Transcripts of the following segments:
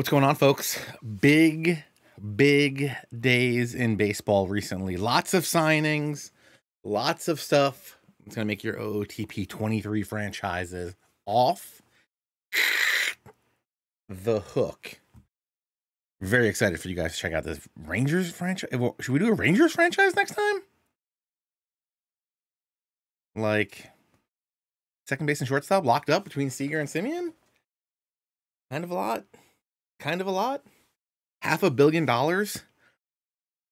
What's going on, folks? Big days in baseball recently. Lots of signings, lots of stuff. It's going to make your OOTP 23 franchises off the hook. Very excited for you guys to check out this Rangers franchise. Should we do a Rangers franchise next time? Like, second base and shortstop locked up between Seager and Simeon? Kind of a lot. $500 million to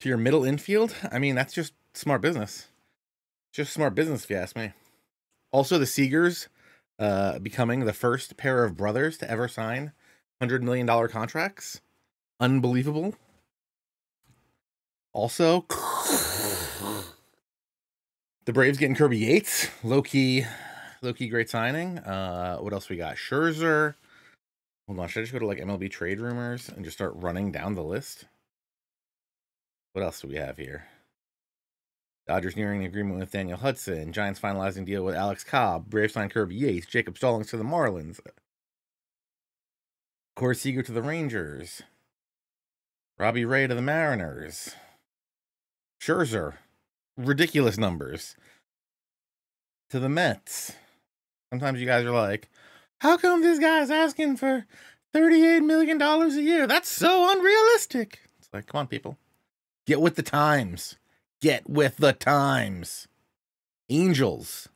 your middle infield. I mean, that's just smart business. Just smart business, if you ask me. Also, the Seagers becoming the first pair of brothers to ever sign $100 million contracts. Unbelievable. Also, the Braves getting Kirby Yates. Low-key great signing. What else we got? Scherzer. Hold on, should I just go to like MLB Trade Rumors and just start running down the list? What else do we have here? Dodgers nearing the agreement with Daniel Hudson. Giants finalizing deal with Alex Cobb. Braves sign Kirby Yates. Jacob Stallings to the Marlins. Corey Seager to the Rangers. Robbie Ray to the Mariners. Scherzer. Ridiculous numbers. To the Mets. Sometimes you guys are like, how come this guy's asking for $38 million a year? That's so unrealistic. It's like, come on, people. Get with the times. Get with the times. Angels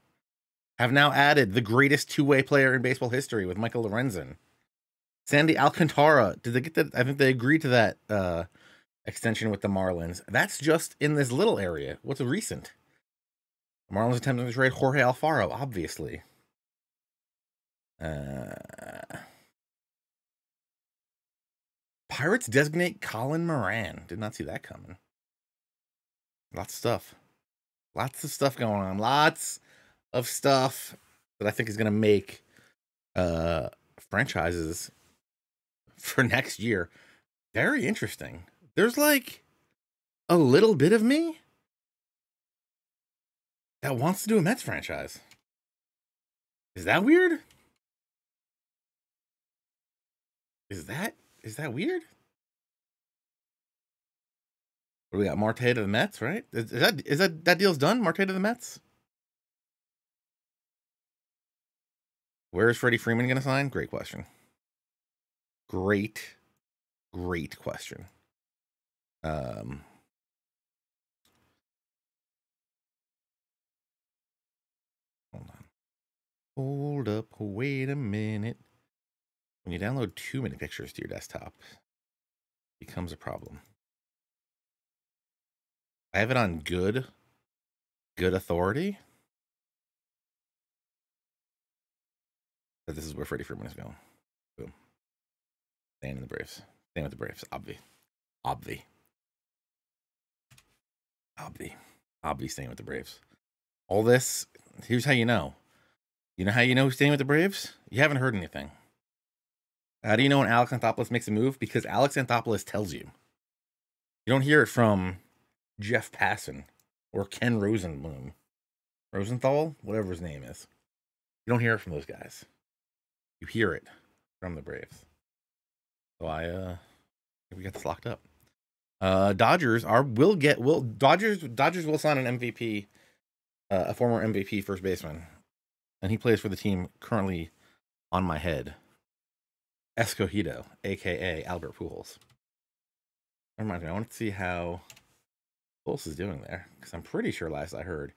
have now added the greatest two-way player in baseball history with Michael Lorenzen. Sandy Alcantara. Did they get that? I think they agreed to that extension with the Marlins. That's just in this little area. What's recent? The Marlins attempting to trade Jorge Alfaro, obviously. Pirates designate Colin Moran. Did not see that coming. Lots of stuff. Lots of stuff going on. Lots of stuff that I think is going to make franchises for next year very interesting. There's like a little bit of me that wants to do a Mets franchise. Is that weird? Is that weird? What do we got? Marte to the Mets, right? Is that deal's done? Marte to the Mets? Where is Freddie Freeman going to sign? Great question. Great question. Hold on. Hold up. Wait a minute. When you download too many pictures to your desktop, it becomes a problem. I have it on good authority. But this is where Freddie Freeman is going. Boom. Staying in the Braves. Staying with the Braves. Obvi staying with the Braves. All this, here's how you know. You know how you know who's staying with the Braves? You haven't heard anything. How do you know when Alex Anthopoulos makes a move? Because Alex Anthopoulos tells you. You don't hear it from Jeff Passan or Ken Rosenthal, whatever his name is. You don't hear it from those guys. You hear it from the Braves. So we got this locked up. Dodgers will sign an MVP, a former MVP first baseman, and he plays for the team currently on my head. Escogido, aka Albert Pujols. Never mind, I want to see how Pujols is doing there, because I'm pretty sure last I heard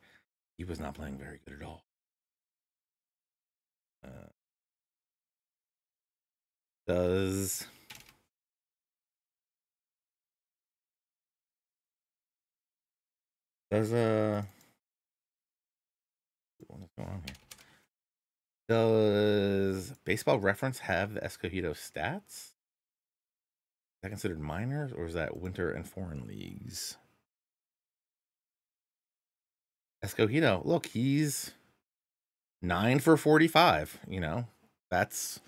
he was not playing very good at all. What's going on here? Does Baseball Reference have the Escogido stats? Is that considered minors, or is that winter and foreign leagues? Escogido, look, he's 9 for 45. You know, that's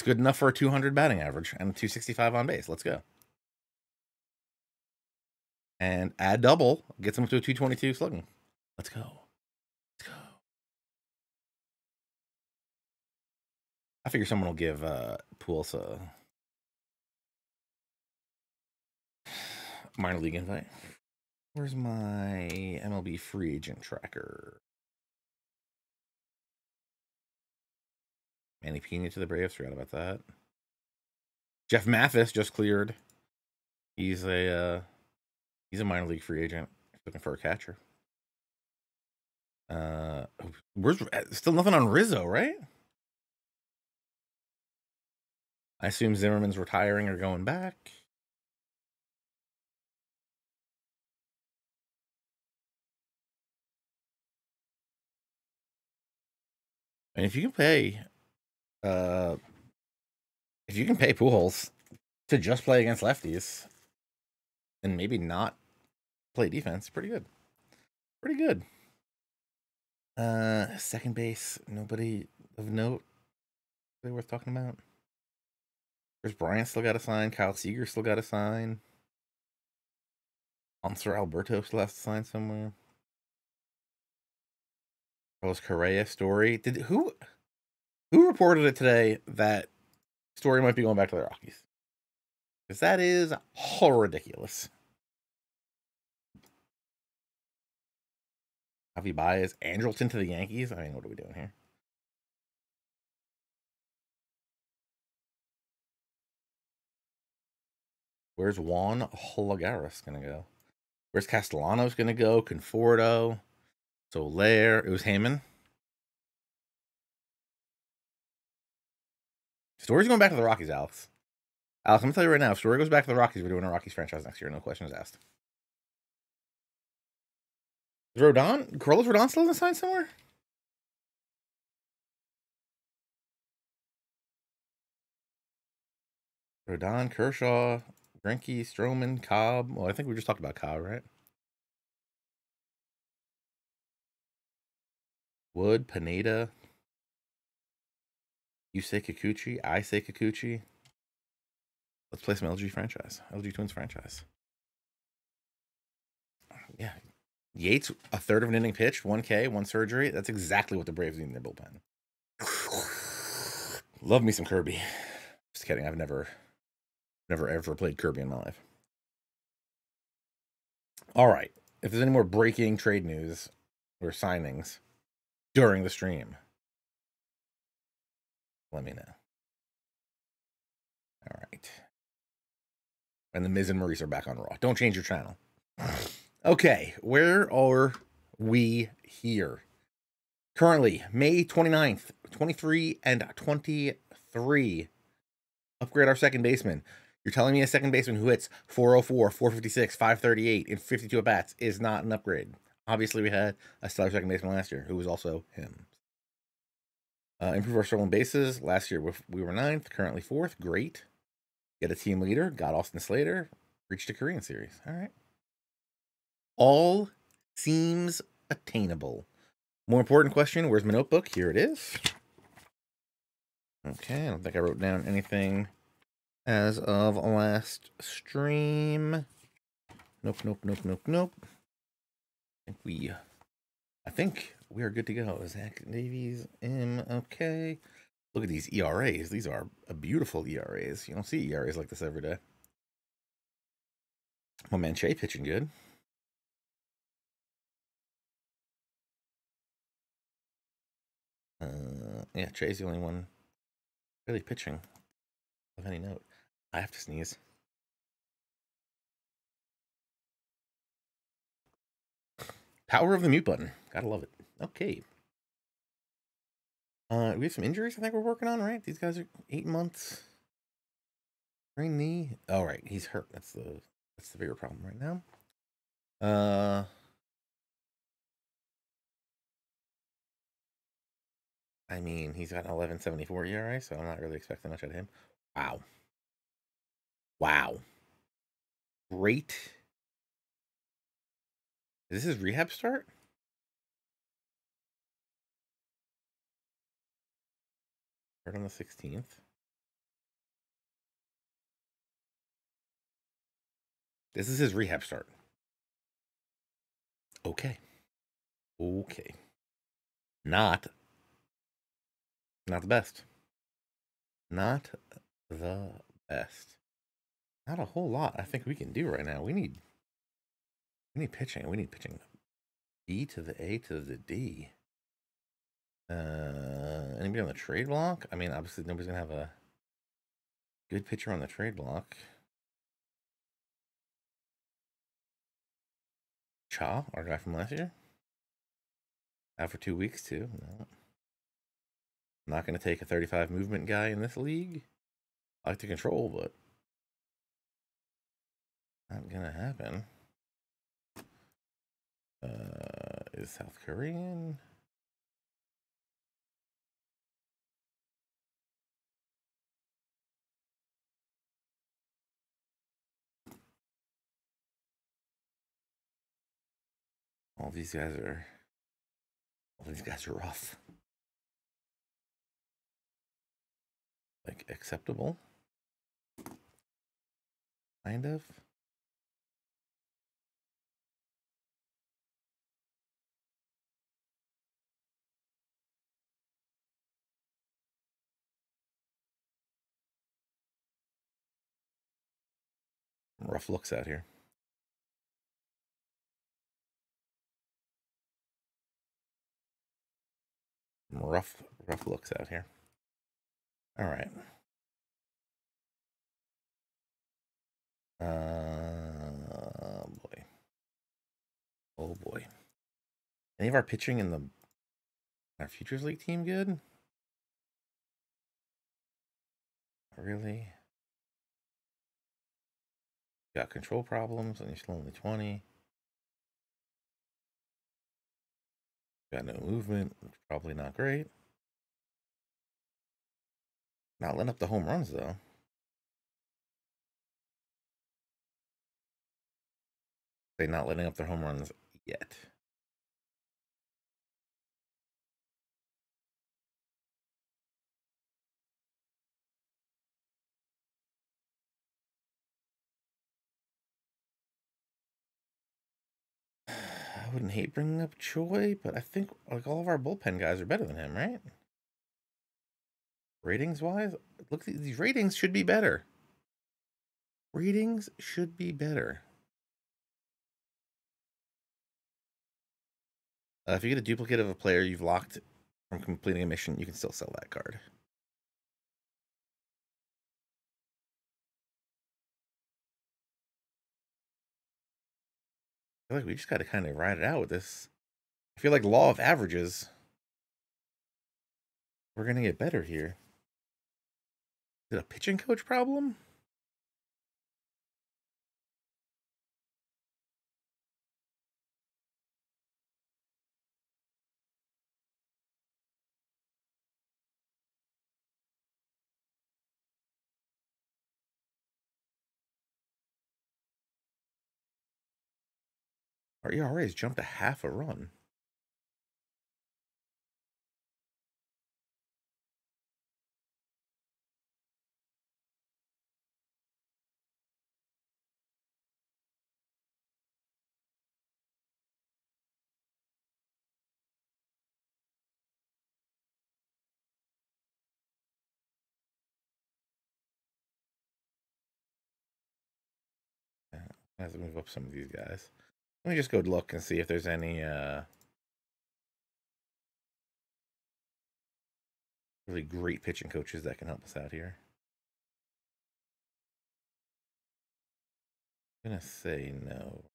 good enough for a 200 batting average and 265 on base. Let's go. And add double gets him to a 222 slugging. Let's go. I figure someone will give Pujols Minor league invite. Where's my MLB free agent tracker? Manny Pena to the Braves. Forgot about that. Jeff Mathis just cleared. He's a minor league free agent. Looking for a catcher. Where's still nothing on Rizzo, right? I assume Zimmerman's retiring or going back. And if you can pay Pujols to just play against lefties and maybe not play defense, pretty good. Pretty good. Second base, nobody of note. Really worth talking about. Chris Bryant still got to sign. Kyle Seager still got to sign. Answer Alberto still has to sign somewhere. Carlos Correa story. Who reported it today that Story might be going back to the Rockies? Because that is ridiculous. Javi Baez, Andrelton to the Yankees. I mean, what are we doing here? Where's Juan Holagaris going to go? Where's Castellanos going to go? Conforto, Soler. It was Heyman. Story's going back to the Rockies, Alex. Alex, I'm going to tell you right now, if Story goes back to the Rockies, we're doing a Rockies franchise next year. No questions asked. Is Carlos Rodon still in the sign somewhere? Rodon, Kershaw, Greinke, Stroman, Cobb. Well, I think we just talked about Cobb, right? Wood, Pineda. You say Kikuchi. I say Kikuchi. Let's play some LG franchise. LG Twins franchise. Yeah. Yates, a third of an inning pitched, 1K, 1 surgery. That's exactly what the Braves need in their bullpen. Love me some Kirby. Just kidding. I've never ever played Kirby in my life. All right. If there's any more breaking trade news or signings during the stream, let me know. All right. And the Miz and Maurice are back on Raw. Don't change your channel. Okay, where are we here? Currently, May 29th, 23 and 23. Upgrade our second baseman. You're telling me a second baseman who hits 404, 456, 538, and 52 at-bats is not an upgrade. Obviously, we had a stellar second baseman last year, who was also him. Improve our stolen bases. Last year, we were 9th, currently 4th. Great. Get a team leader. Got Austin Slater. Reached a Korean series. All right. All seems attainable. More important question, where's my notebook? Here it is. Okay, I don't think I wrote down anything as of last stream. Nope. I think we are good to go. Zach Davies, okay. Look at these ERAs. These are beautiful ERAs. You don't see ERAs like this every day. My man Shea pitching good. Yeah, Shay's the only one really pitching of any note. I have to sneeze. Power of the mute button. Gotta love it. Okay. We have some injuries I think we're working on, right? These guys are 8 months. Sprained knee. All right, he's hurt. That's the bigger problem right now. I mean, he's got an 11.74 ERA, so I'm not really expecting much out of him. Wow. Great. Is this his rehab start? Start on the 16th. This is his rehab start. Okay. Not the best. Not the best. Not a whole lot I think we can do right now. We need We need pitching. We need pitching. B to the A to the D. Anybody on the trade block? I mean, obviously nobody's gonna have a good pitcher on the trade block. Cha, our guy from last year. Out for 2 weeks too. No. Not gonna take a 35 movement guy in this league. I like to control, but not gonna happen. Is South Korean? All these guys are rough. Like acceptable. Kind of. Rough looks out here. Rough looks out here. All right. Boy. Oh boy. Any of our pitching in our Futures League team good? Really? Got control problems and you're still only 20. Got no movement, probably not great. Not letting up the home runs though. They're not letting up their home runs yet. I wouldn't hate bringing up Choi, but I think like all of our bullpen guys are better than him, right? Ratings wise, look, these ratings should be better. Ratings should be better. If you get a duplicate of a player you've locked from completing a mission, you can still sell that card. I feel like we just got to kind of ride it out with this. I feel like law of averages. We're going to get better here. Is it a pitching coach problem? Our ERA has jumped a half a run. I have to move up some of these guys. Let me just go look and see if there's any really great pitching coaches that can help us out here. I'm gonna say no.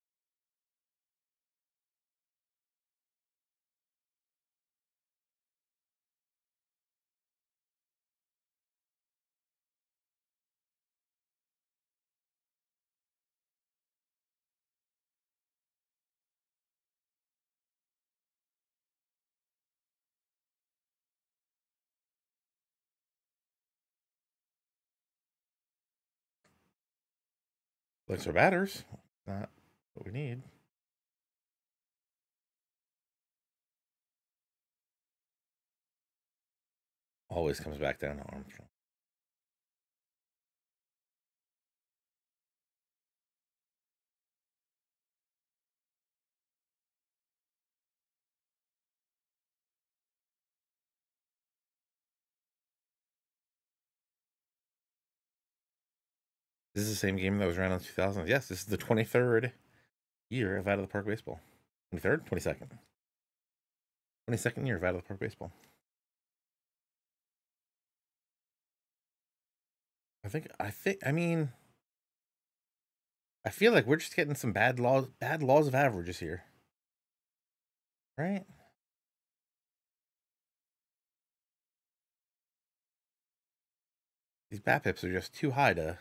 Looks for batters. Not what we need. Always comes back down to Armstrong. This is the same game that was ran in 2000. Yes, this is the 23rd year of Out of the Park Baseball. 23rd? 22nd. 22nd year of Out of the Park Baseball. I mean, I feel like we're just getting some bad laws of averages here. Right? These BAPIPs are just too high to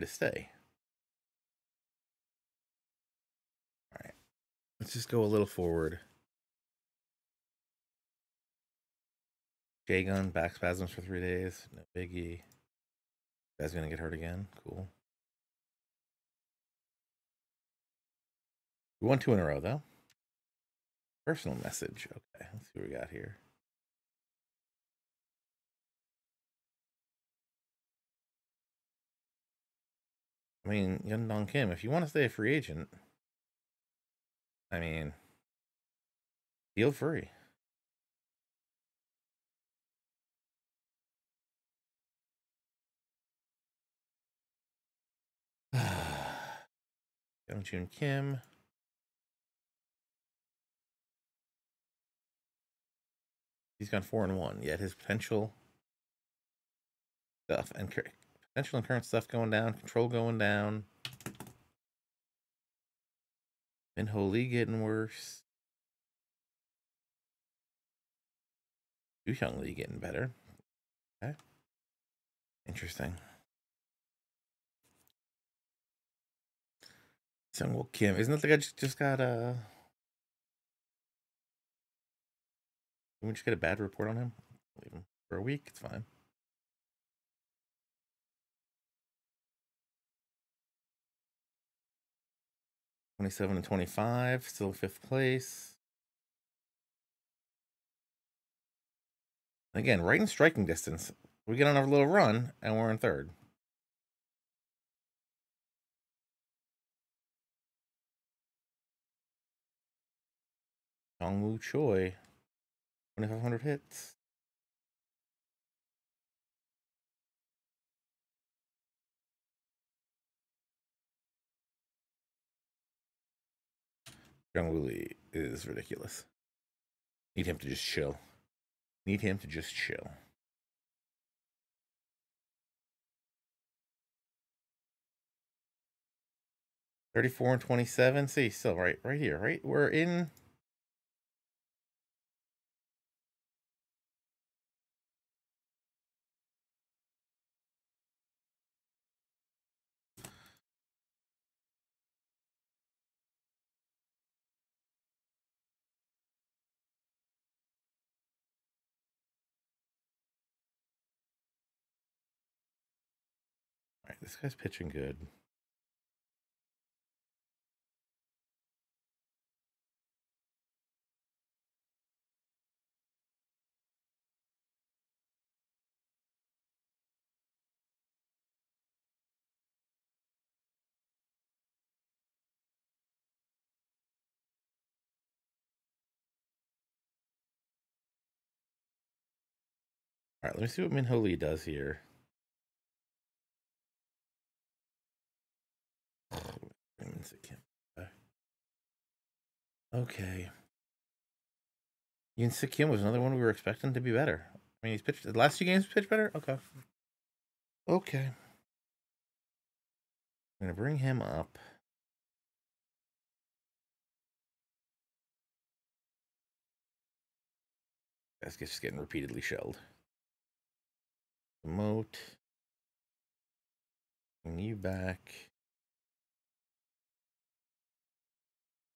stay. All right. Let's just go a little forward. J-gun, back spasms for 3 days. No biggie. Guy's gonna get hurt again. Cool. We won 2 in a row, though. Personal message. Okay, let's see what we got here. I mean, Yundong Kim, if you want to stay a free agent, I mean, feel free. Youngjun Kim. He's gone 4-1, yet his potential stuff and potential and current stuff going down, control going down. Minho Lee getting worse. Yuhyung Lee getting better. Okay. Interesting. Sungwoo Kim. Isn't that the guy just got Can we just get a bad report on him? Leave him for a week. It's fine. '27 and 25, still 5th place. Again, right in striking distance. We get on our little run, and we're in 3rd. Dongwoo Choi, 2,500 hits. Jungwoo Lee is ridiculous. Need him to just chill. Need him to just chill. '34 and 27. See, still right here, right? We're in. All right, this guy's pitching good. All right, let me see what Minho Lee does here. Okay. Lincecum was another one we were expecting to be better. I mean, he's pitched the last 2 games pitched better? Okay. Okay. I'm gonna bring him up. That's just getting repeatedly shelled. Promote. Bring you back.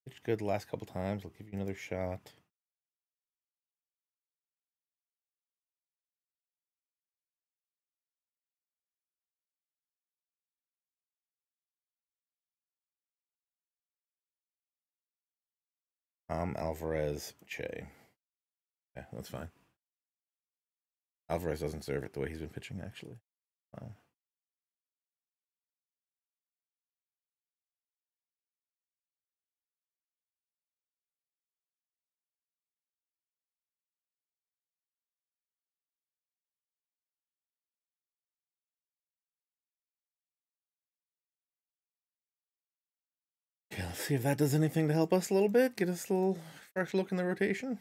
Pitched good the last couple times. I'll give you another shot. Alvarez Che. Yeah, that's fine. Alvarez doesn't serve it the way he's been pitching, actually. Wow. See if that does anything to help us a little bit. Get us a little fresh look in the rotation.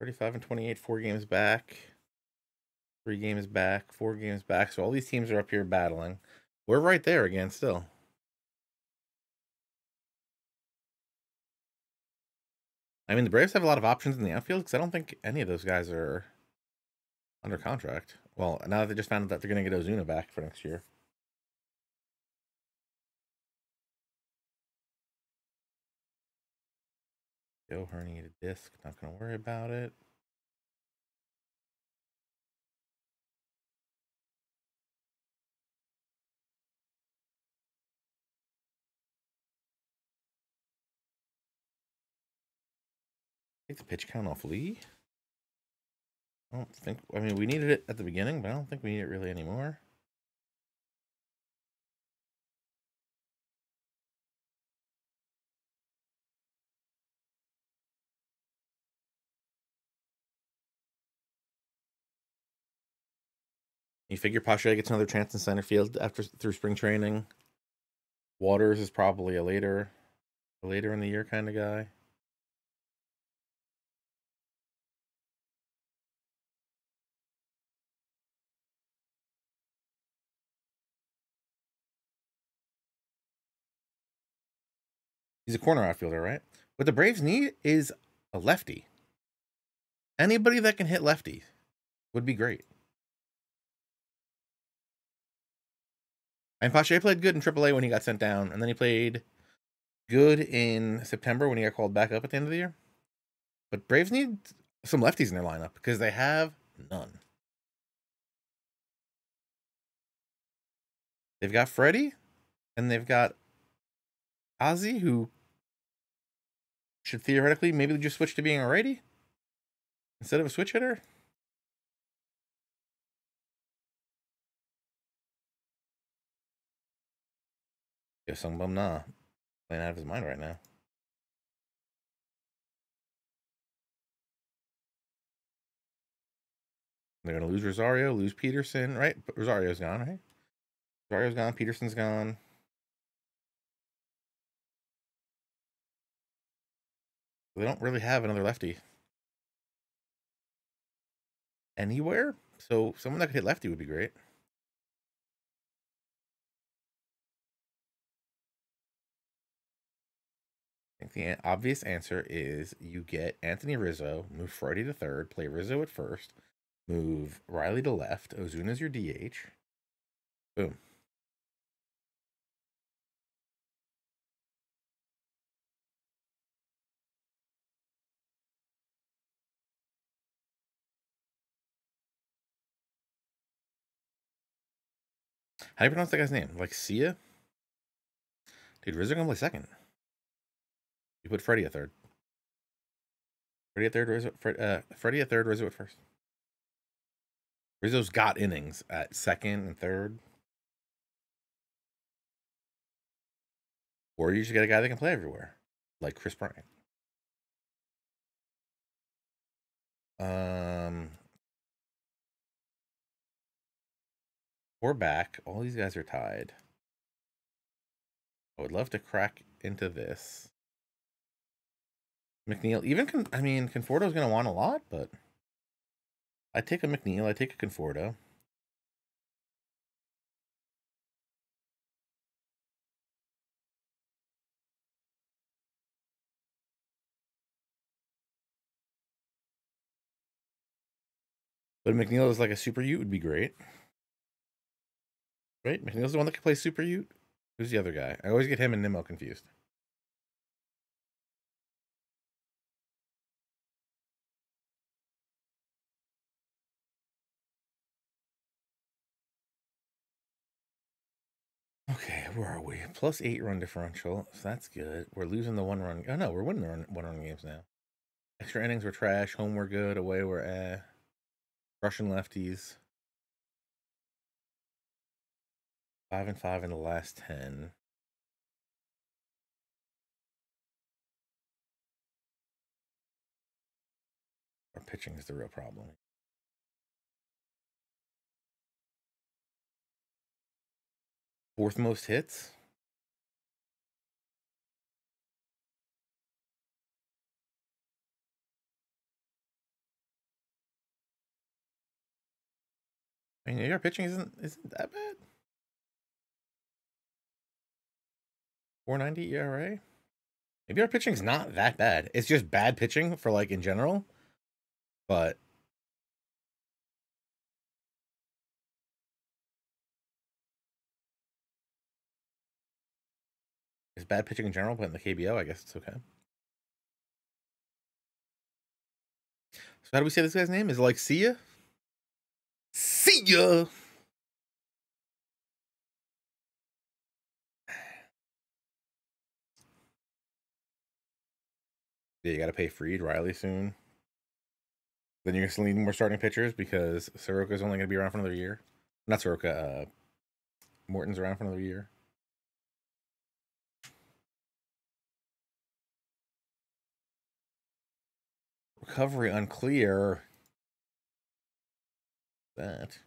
35 and 28, 4 games back. 3 games back, 4 games back. So all these teams are up here battling. We're right there again still. I mean, the Braves have a lot of options in the outfield because I don't think any of those guys are under contract. Well, now that they just found out that they're going to get Ozuna back for next year. Yo, herniated disc. Not going to worry about it. Take the pitch count off Lee. I don't think. I mean, we needed it at the beginning, but I don't think we need it really anymore. You figure Pache gets another chance in center field through spring training. Waters is probably a later in the year kind of guy. He's a corner outfielder, right? What the Braves need is a lefty. Anybody that can hit lefty would be great. And Pache played good in AAA when he got sent down, and then he played good in September when he got called back up at the end of the year. But Braves need some lefties in their lineup because they have none. They've got Freddie, and they've got Ozzy, who should theoretically maybe just switch to being a righty instead of a switch hitter. Yeah, Sungbum nah. Playing out of his mind right now. They're going to lose Rosario, lose Peterson, right? But Rosario's gone, right? Rosario's gone, Peterson's gone. They don't really have another lefty anywhere. So someone that could hit lefty would be great. I think the obvious answer is you get Anthony Rizzo, move Freddie to third, play Rizzo at first, move Riley to left, Ozuna's your DH. Boom. How do you pronounce that guy's name? Like Sia? Dude, Rizzo gonna play second. You put Freddie at third. Freddie at third, Freddie at third, Rizzo at first. Rizzo's got innings at second and third. Or you just get a guy that can play everywhere, like Chris Bryant. We're back. All these guys are tied. I would love to crack into this. McNeil, I mean, Conforto's going to want a lot, but I take a McNeil, I take a Conforto. But McNeil is like a super Ute would be great. Right? McNeil's the one that can play super Ute. Who's the other guy? I always get him and Nimmo confused. Okay, where are we? Plus 8 run differential. So that's good. We're losing the 1 run. Oh no, we're winning the 1 run games now. Extra innings were trash. Home we're good. Away we're Russian lefties. 5 and 5 in the last 10. Our pitching is the real problem. Fourth most hits. I mean, your pitching isn't that bad. 4.90 ERA. Maybe our pitching's not that bad. It's just bad pitching for like in general. But it's bad pitching in general, but in the KBO, I guess it's okay. So how do we say this guy's name? Is it like see ya? See ya! Yeah, you got to pay Freed, Riley soon. Then you're going to need more starting pitchers because Soroka's only going to be around for another year. Not Soroka, Morton's around for another year. Recovery unclear. That.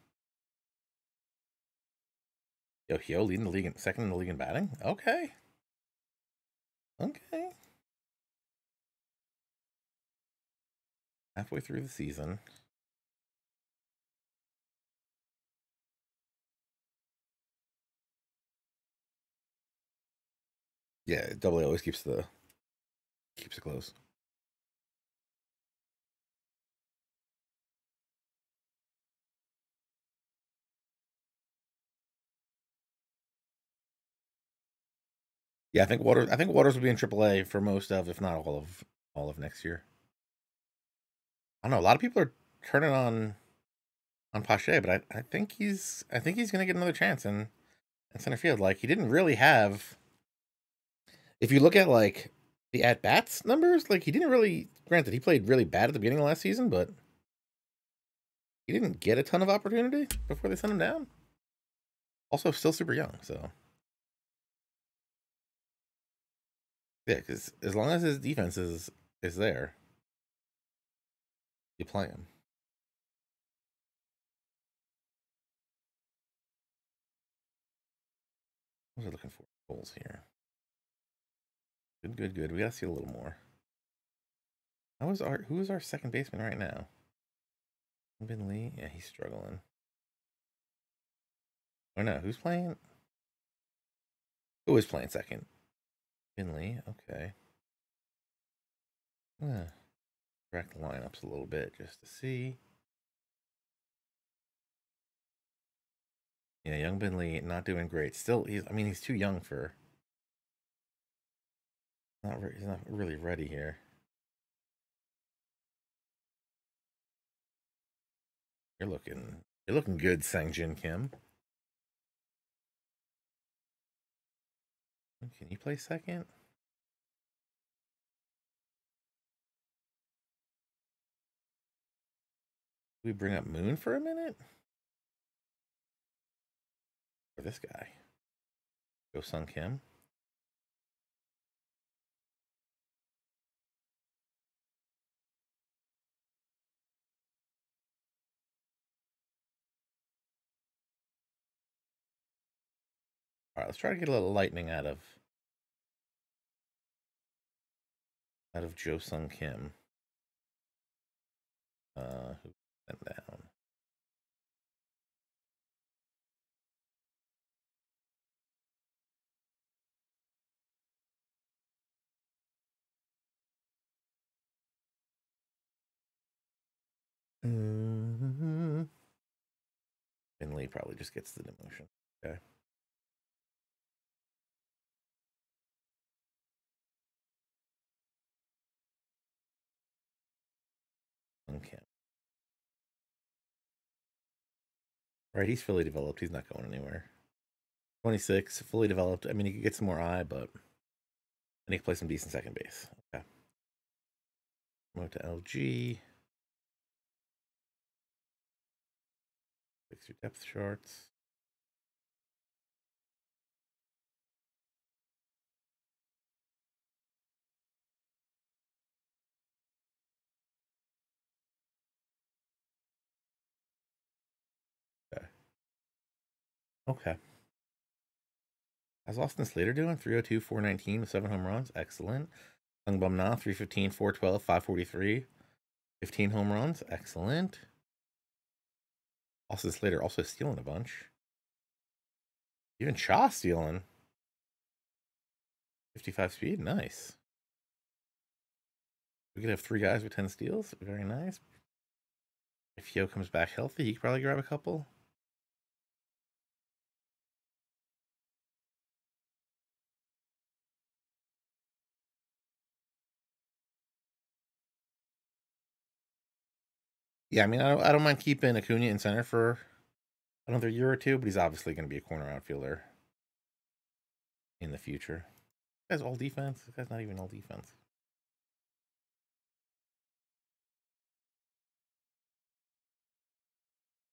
Yo, leading the league, second in the league in batting? Okay. Okay. Halfway through the season. Yeah, AA always keeps it close. Yeah, I think Waters will be in AAA for most of, if not all of next year. I don't know. A lot of people are turning on Pache, but I think he's gonna get another chance in center field. Like he didn't really have. If you look at like the at bats numbers, like he didn't really. Granted, he played really bad at the beginning of last season, but he didn't get a ton of opportunity before they sent him down. Also, still super young, so yeah. Because as long as his defense is there, you play him. What was I looking for? Goals here. Good. We gotta see a little more. Who is our second baseman right now? Bin Lee? Yeah, he's struggling. Oh no, who's playing? Who is playing second? Bin Lee, okay. Track the lineups a little bit just to see. Yeah, young Bin Lee not doing great. Still, he's too young for. He's not really ready here. You're looking good, Sang-Jin Kim. Can you play second? We bring up Moon for a minute? Or this guy? Go Sung Kim? All right, let's try to get a little lightning out of Joe Sung Kim. Who went down? Finley probably just gets the demotion. Okay. Okay. Right, he's fully developed. He's not going anywhere. 26, fully developed. I mean, he could get some more eye, but then he can play some decent second base. Okay. Move to LG. Fix your depth charts. Okay. How's Austin Slater doing? 302, 419 with 7 home runs. Excellent. Sung Bum Na, 315, 412, 543. 15 home runs. Excellent. Austin Slater also stealing a bunch. Even Cha stealing. 55 speed, nice. We could have 3 guys with 10 steals, very nice. If Yo comes back healthy, he could probably grab a couple. Yeah, I mean, I don't mind keeping Acuna in center for another year or two, but he's obviously going to be a corner outfielder in the future. This guy's all defense. This guy's not even all defense.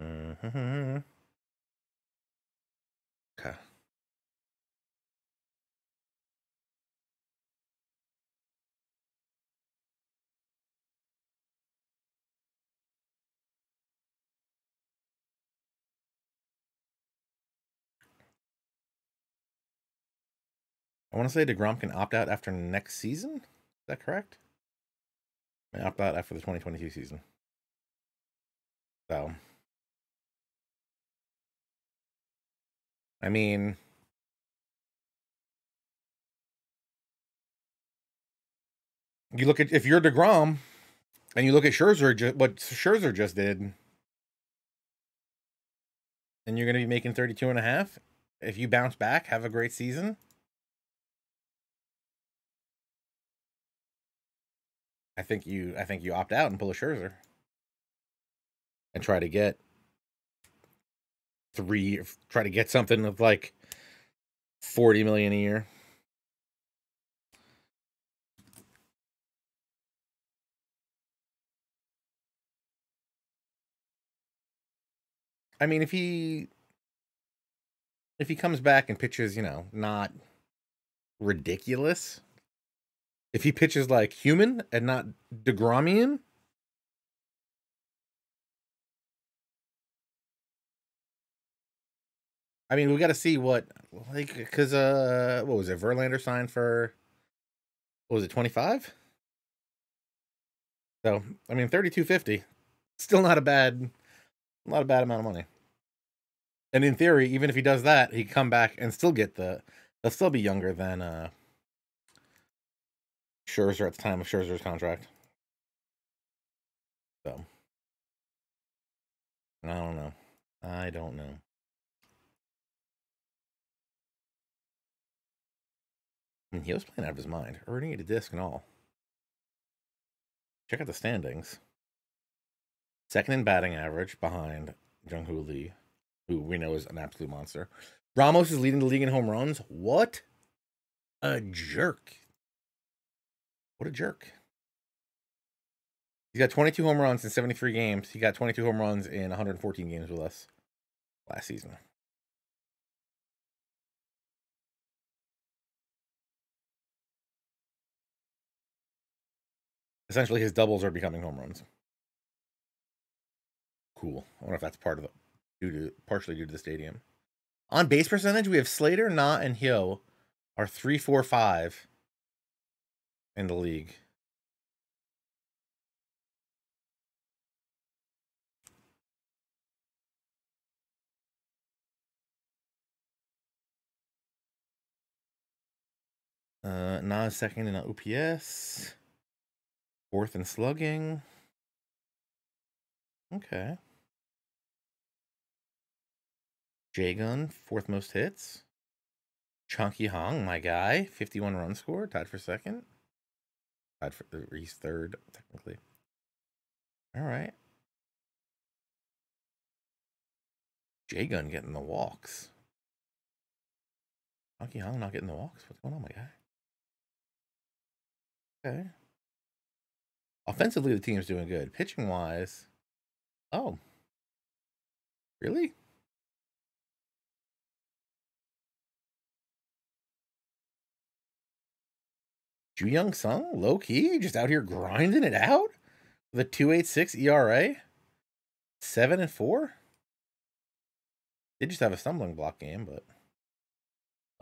Mm-hmm. Okay. I want to say DeGrom can opt out after next season. Is that correct? I opt out after the 2022 season. So, I mean, you look at if you're DeGrom and you look at Scherzer, what Scherzer just did, and you're going to be making 32 and a half. If you bounce back, have a great season. I think you opt out and pull a Scherzer and try to get something of like 40 million a year. I mean, if he comes back and pitches, not ridiculous. If he pitches like human and not DeGromian, I mean, we got to see because what was it? Verlander signed for, what was it, 25? So, I mean, 32.50, still not a bad amount of money. And in theory, even if he does that, he come back and still get they'll still be younger than Scherzer at the time of Scherzer's contract. So, I don't know. I mean, he was playing out of his mind, earning a disc and all. Check out the standings. Second in batting average behind Jung-Hoo Lee, who we know is an absolute monster. Ramos is leading the league in home runs. What a jerk. What a jerk. He's got 22 home runs in 73 games. He got 22 home runs in 114 games with us last season. Essentially, his doubles are becoming home runs. Cool. I wonder if that's partially due to the stadium. On base percentage, we have Slater, Knott, and Hyo are 3, 4, 5 in the league. Knott is second in OPS. Fourth in slugging. Okay. J-Gun, fourth most hits. Chunky Hong, my guy, 51 run score, tied for second. He's third, technically. All right. J-Gun getting the walks. Chunky Hong not getting the walks? What's going on, my guy? Okay. Offensively, the team's doing good. Pitching-wise, oh. Really? Ju Young Sung, low key, just out here grinding it out with a 2.86 ERA, 7-4. Did just have a stumbling block game, but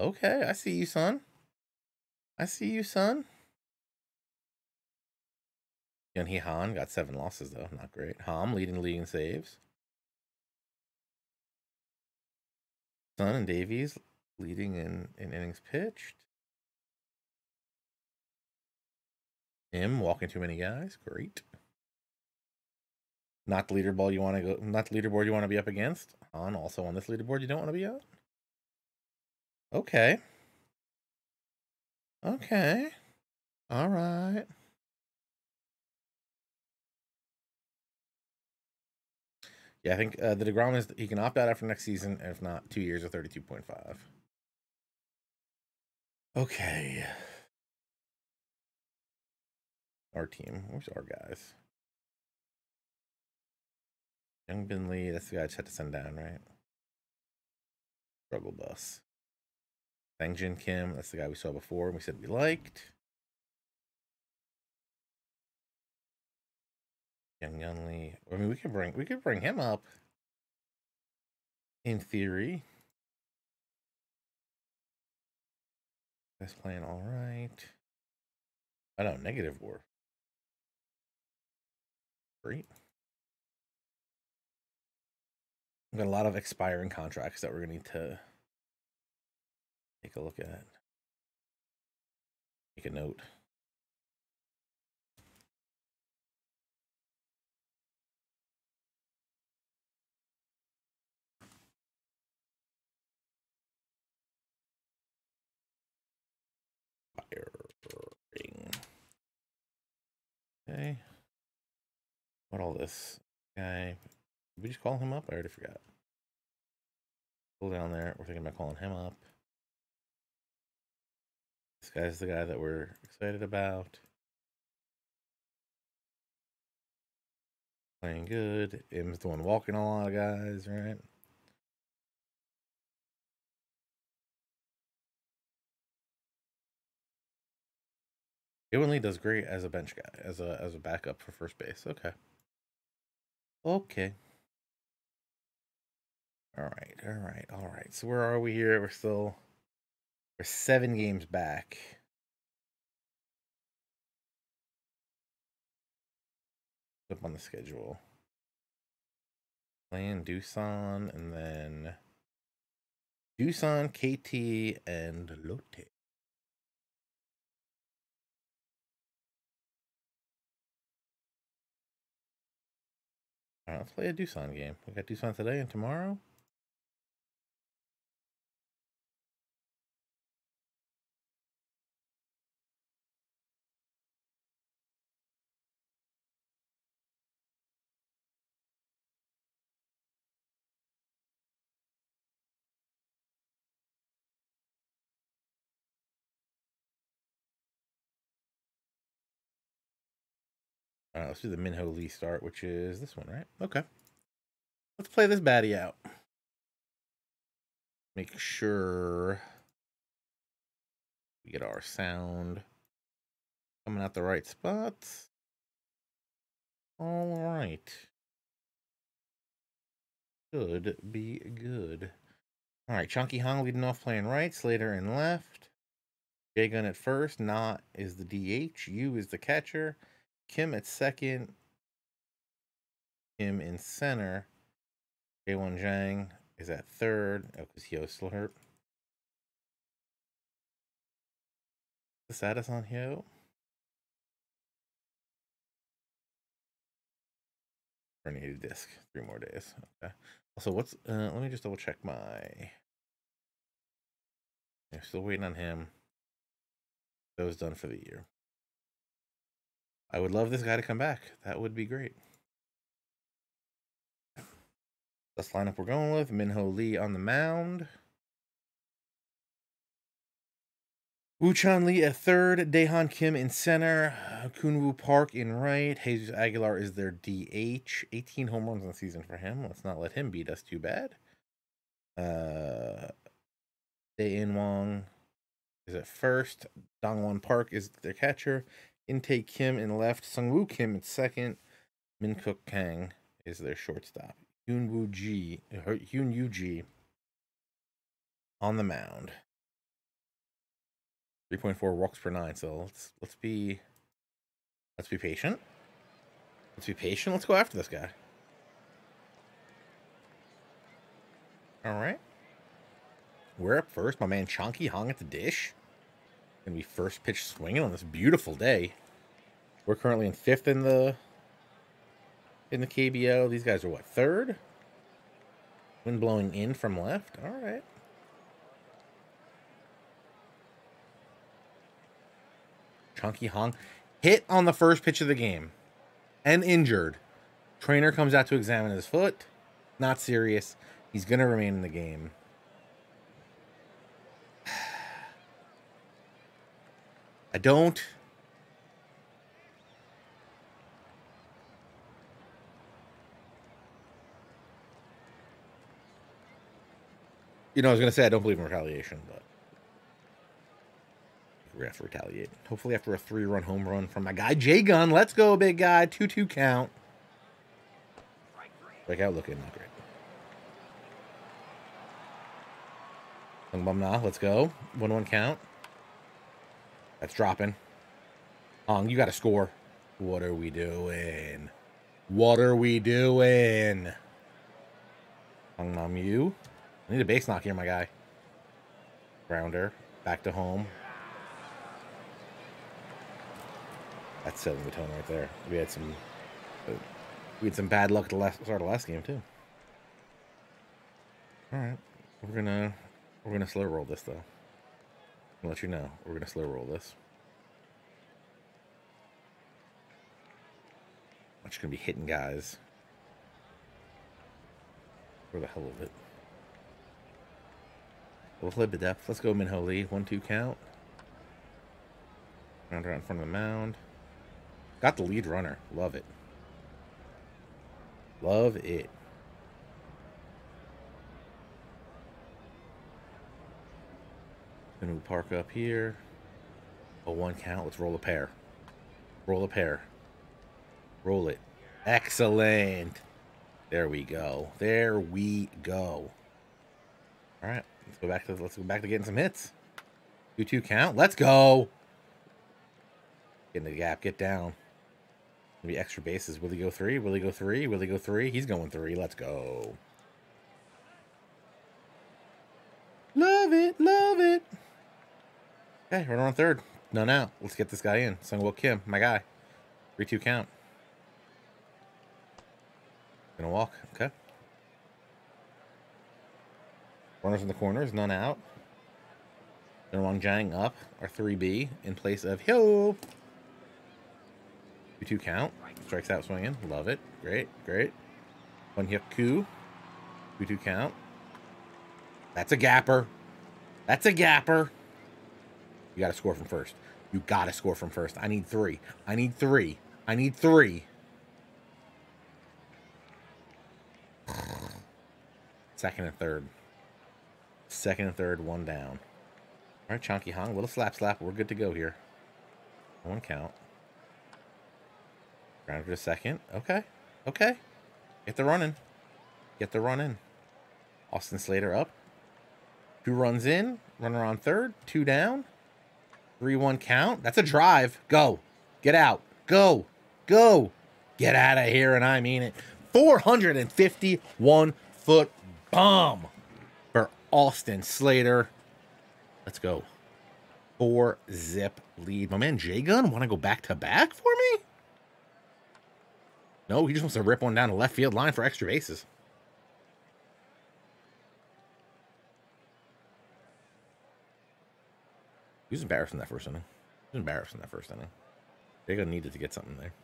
okay, I see you, son. I see you, son. Young Hee Han got 7 losses though, not great. Ham leading the league in saves. Sun and Davies leading in innings pitched. Him walking too many guys. Great. Not the leaderboard you want to go. Not the leaderboard you want to be up against. On also on this leaderboard you don't want to be out. Okay. Okay. All right. Yeah, I think the DeGrom is he can opt out after next season, and if not, 2 years of 32.5. Okay. Our team. Where's our guys? Young Binley, that's the guy I just had to send down, right? Struggle bus. Sangjin Kim, that's the guy we saw before and we said we liked. Young Yunli. I mean, we could bring him up. In theory. That's playing all right. I know, negative war. Great. We've got a lot of expiring contracts that we're gonna need to take a look at. Make a note. Firing. Okay. What all this guy? Did we just call him up? I already forgot. Pull down there. We're thinking about calling him up. This guy's the guy that we're excited about. Playing good. Im's the one walking a lot of guys, right? Lee does great as a bench guy, as a backup for first base. Okay. Okay. All right. So where are we here? We're 7 games back. Up on the schedule. Playing Doosan and then Doosan, KT, and Lotte. All right, let's play a Doosan game. We got Doosan today and tomorrow. All right, let's do the Minho Lee start, which is this one, right? Okay. Let's play this baddie out. Make sure we get our sound coming out the right spots. All right. Should be good. All right, Chunky Hong leading off playing right, Slater in left. Jay Gunn at first, Knott is the DH, Yu is the catcher, Kim at second, Kim in center. Jaewon Jang is at third. Oh, because Hyo's still hurt. The status on Hyo? Herniated disc. 3 more days. Okay. Also, what's let me just double check my. I'm still waiting on him. That was done for the year. I would love this guy to come back. That would be great. That's the lineup we're going with. Minho Lee on the mound. Woo-Chan Lee at third. Daehan Kim in center. Kunwoo Park in right. Jesus Aguilar is their DH. 18 home runs in the season for him. Let's not let him beat us too bad. Dae-In Wong is at first. Dongwon Park is their catcher. In-Tae Kim in left. Sungwoo Kim in second. Min-Kook Kang is their shortstop. Hyun Yu-Ji on the mound. 3.4 walks per 9. So let's be patient. Let's be patient. Let's go after this guy. All right. We're up first. My man Chonky Hong at the dish. Gonna be first pitch swinging on this beautiful day. We're currently in 5th in the KBO. These guys are what, 3rd? Wind blowing in from left. All right. Chonky Hong hit on the first pitch of the game and injured. Trainer comes out to examine his foot. Not serious. He's going to remain in the game. I don't. You know, I was going to say I don't believe in retaliation, but we're going to have to retaliate. Hopefully after a 3-run home run from my guy, J-Gun. Let's go, big guy. 2-2 count. Breakout looking not great. Let's go. 1-1 count. That's dropping. Hong, you got to score. What are we doing? What are we doing? Hong you. I need a base knock here, my guy. Grounder. Back to home. That's setting the tone right there. We had some bad luck at the start of the last game too. All right, we're gonna slow roll this though. I'll let you know we're gonna slow roll this. I'm just gonna be hitting guys. Where the hell is it? Mlb depth. Let's go Minho Lee. 1-2 count. Round right in front of the mound. Got the lead runner. Love it. Love it. Then we park up here. A 1 count. Let's roll a pair. Roll a pair. Roll it. Excellent. There we go. There we go. All right. Let's go back to getting some hits. 2-2 count. Let's go. Get in the gap. Get down. Maybe extra bases. Will he go 3? Will he go 3? Will he go 3? He's going 3. Let's go. Love it. Love it. Okay, runner on 3rd. None out. Let's get this guy in. Sungwoo Kim, my guy. 3-2 count. Gonna walk. Okay. Runners in the corners. None out. Wang Jiang up. Our 3B in place of Hyo. 2-2 count. Strikes out swinging. Love it. Great. Great. One hit coup. 2-2 count. That's a gapper. That's a gapper. You got to score from first. You got to score from first. I need 3. I need 3. I need 3. Second and third. Second and third. 1 down. All right, Chonky Hong. Little slap. We're good to go here. 1 count. Ground for a second. Okay. Okay. Get the run in. Get the run in. Austin Slater up. 2 runs in. Runner on 3rd. 2 down. 3-1 count. That's a drive. Go. Get out. Go. Go. Get out of here, and I mean it. 451-foot bomb for Austin Slater. Let's go. 4-zip lead. My man J-Gun want to go back-to-back for me? No, he just wants to rip one down the left field line for extra bases. He was embarrassed in that first inning. He was embarrassed in that first inning. J-Gun needed to get something there.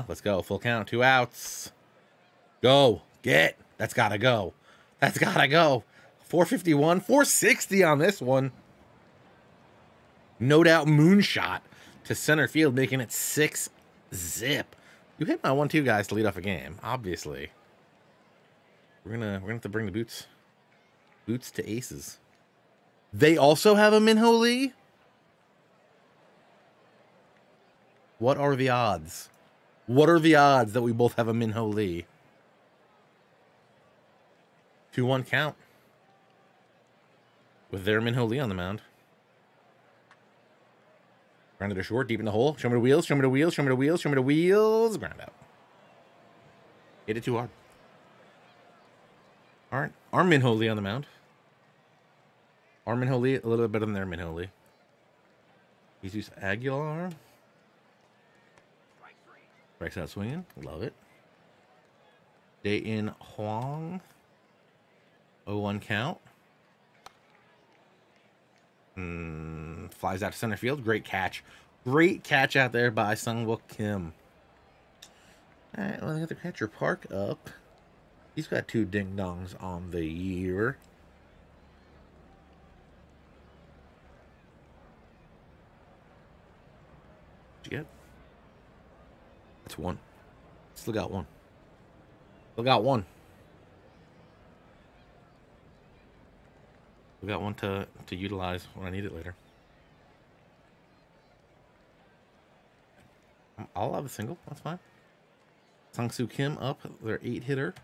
Let's go. Full count. 2 outs. Go. Get. That's got to go. That's got to go. 451. 460 on this one. No doubt moonshot to center field, making it 6-zip. You hit my 1-2 guys to lead off a game, obviously. We're gonna have to bring the boots to aces. They also have a Minho Lee? What are the odds? What are the odds that we both have a Minho Lee? 2-1 count. With their Minho Lee on the mound. Grounded to short, deep in the hole. Show me the wheels, show me the wheels, show me the wheels, show me the wheels. Ground out. Hit it too hard. All right. Our Minho Lee on the mound. Or Minho-Lee, a little bit better than their Minho-Lee. Jesus Aguilar. Strikes out swinging. Love it. Day-In Huang. 0-1 count. Flies out to center field. Great catch. Great catch out there by Sungwook Kim. All right, well, they got the catcher Park up. He's got 2 ding-dongs on the year. What'd you get? That's 1. Still got 1. Still got 1. We got 1 to utilize when I need it later. I'll have a single. That's fine. Sung-Soo Kim up. Their 8-hitter.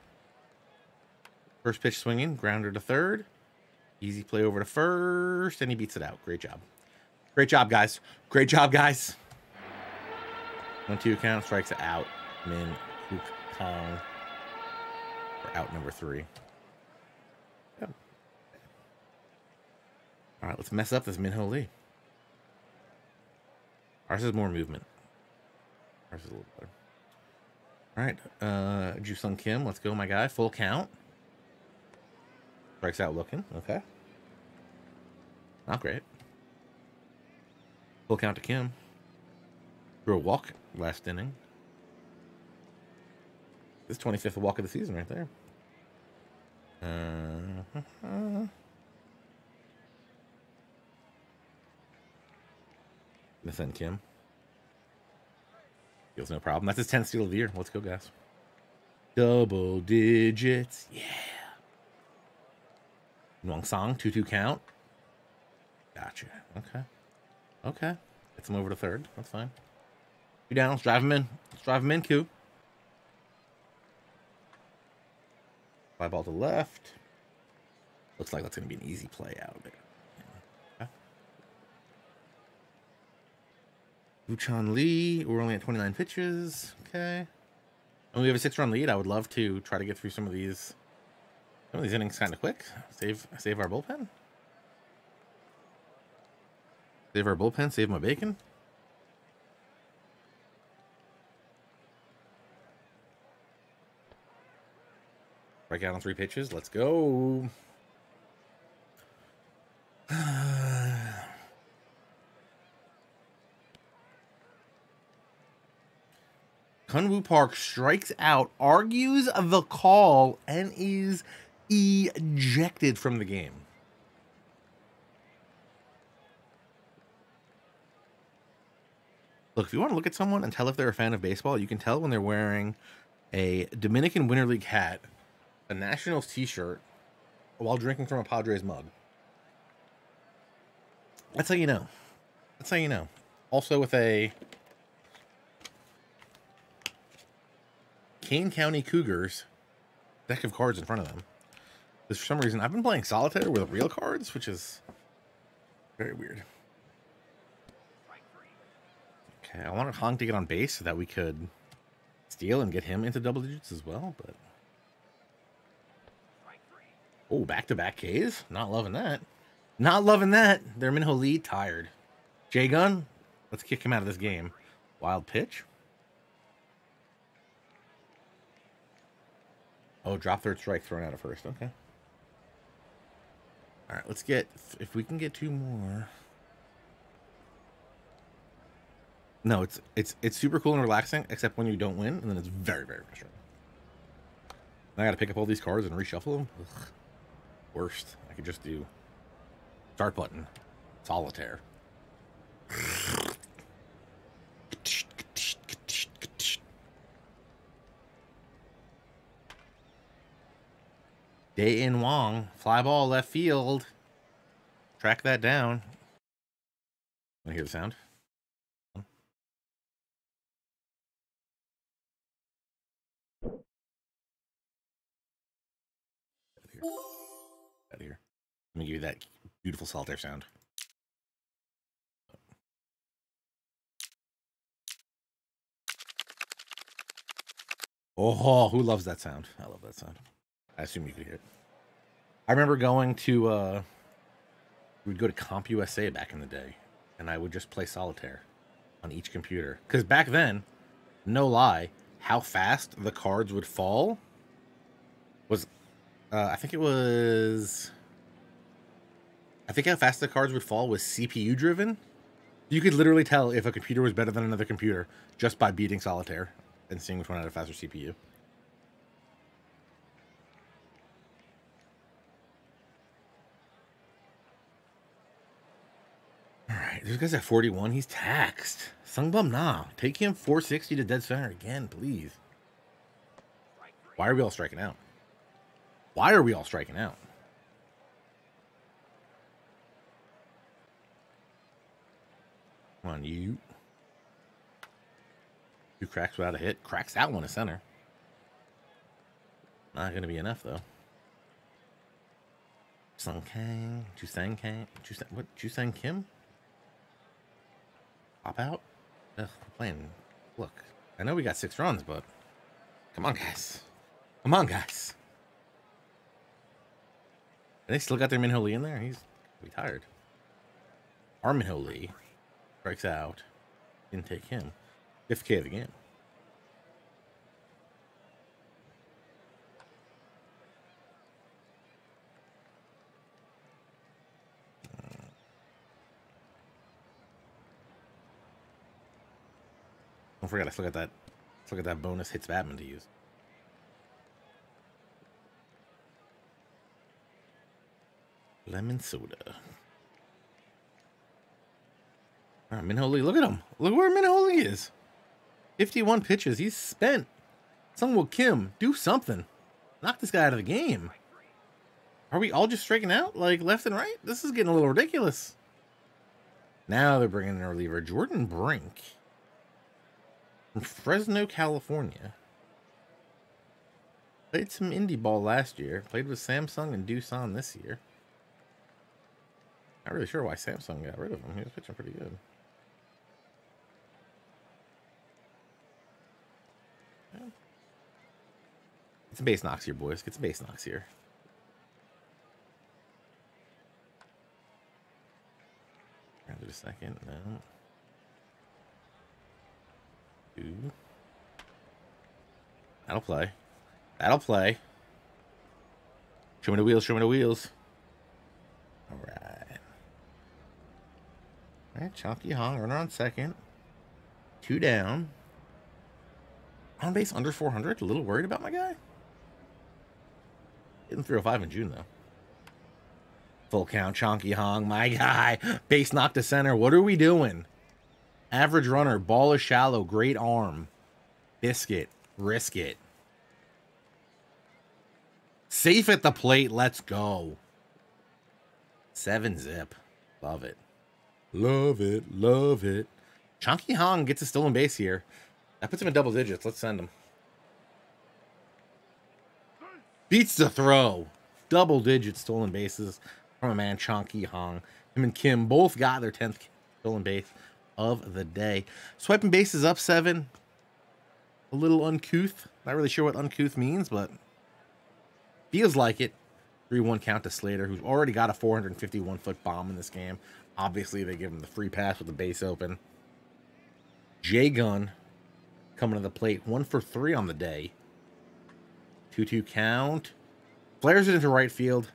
First pitch swinging. Grounder to third. Easy play over to first. And he beats it out. Great job. Great job, guys. Great job, guys. 1-2 count. Strikes out. Min Hook Kong. For out number 3. Yep. All right, let's mess up this Minho-Lee. Ours is more movement. Ours is a little better. All right, Ju-Sung Kim, let's go, my guy. Full count. Strikes out looking. Okay. Not great. Full count to Kim. Threw a walk last inning. This 25th walk of the season right there. Send Kim. Feels no problem. That's his 10th steal of the year. Let's go, guys. Double digits. Yeah. Nuang Song, 2-2 count. Gotcha. Okay. Okay. Gets him over to third. That's fine. 2 down. Let's drive him in. Let's drive him in, Q. Fly ball to left. Looks like that's going to be an easy play out there. Uchan Lee, we're only at 29 pitches. Okay. And we have a 6-run lead. I would love to try to get through some of these innings kind of quick. Save our bullpen. Save our bullpen, save my bacon. Strike out on 3 pitches. Let's go. Kunwoo Park strikes out, argues the call, and is ejected from the game. Look, if you want to look at someone and tell if they're a fan of baseball, you can tell when they're wearing a Dominican Winter League hat, a Nationals t-shirt, while drinking from a Padres mug. That's how you know. That's how you know. Also with a Kane County Cougars deck of cards in front of them. Because for some reason, I've been playing solitaire with real cards, which is very weird. Okay, I wanted Hong to get on base so that we could steal and get him into double digits as well, but... Oh, back-to-back Ks? Not loving that. Not loving that. They're Minho-Lee tired. J-Gun, let's kick him out of this game. Wild pitch. Oh, drop third strike, thrown out at first. Okay. All right, let's get... If we can get 2 more... No, it's super cool and relaxing, except when you don't win, and then it's very, very frustrating. I got to pick up all these cards and reshuffle them. Ugh. Worst. I could just do start button, solitaire. Day-In Wong, fly ball left field. Track that down. Want to hear the sound? Out of here. Let me give you that beautiful solitaire sound. Oh, who loves that sound? I love that sound. I assume you could hear it. I remember going to We'd go to CompUSA back in the day, and I would just play solitaire on each computer. Because back then, no lie, how fast the cards would fall was, I think how fast the cards would fall was CPU driven. You could literally tell if a computer was better than another computer just by beating solitaire and seeing which one had a faster CPU. All right, this guy's at 41. He's taxed. Sungbum, nah. Take him 460 to dead center again, please. Why are we all striking out? Why are we all striking out? Come on, you. Two cracks without a hit. Cracks that one to center. Not going to be enough, though. Sung Kang. Jusang Kang. What? Jusang Kim? Pop out? Ugh, we're playing. Look, I know we got 6 runs, but come on, guys. Come on, guys. And they still got their Minho Lee in there? He's retired. Our Minho Lee strikes out. Didn't take him. 5K of the game. Don't forget, let's look at that bonus hits Batman to use. Lemon soda. All right, Minho Lee, look at him. Look where Minho Lee is. 51 pitches. He's spent. Sungwoo Kim, do something. Knock this guy out of the game. Are we all just striking out, like, left and right? This is getting a little ridiculous. Now they're bringing in a reliever, Jordan Brink. From Fresno, California. Played some indie ball last year. Played with Samsung and Doosan this year. Not really sure why Samsung got rid of him. He was pitching pretty good. Yeah. Get some base knocks here, boys. Get some base knocks here. Just a second. No. 2. That'll play. That'll play. Show me the wheels. Show me the wheels. All right. All right. Chunky Hong. Runner on second. 2 down. On base under 400. A little worried about my guy. Hitting 305 in June, though. Full count, Chonky Hong, my guy. Base knock to center. What are we doing? Average runner. Ball is shallow. Great arm. Biscuit. Risk it. Safe at the plate. Let's go. 7-zip. Love it. Love it. Love it. Chonky Hong gets a stolen base here. That puts him in double digits. Let's send him. Beats the throw. Double digit stolen bases from a man, Chonky Hong. Him and Kim both got their 10th stolen base of the day. Swiping bases up 7. A little uncouth. Not really sure what uncouth means, but feels like it. 3-1 count to Slater, who's already got a 451-foot bomb in this game. Obviously, they give him the free pass with the base open. J Gun coming to the plate. 1 for 3 on the day. 2-2 count. Flares it into right field.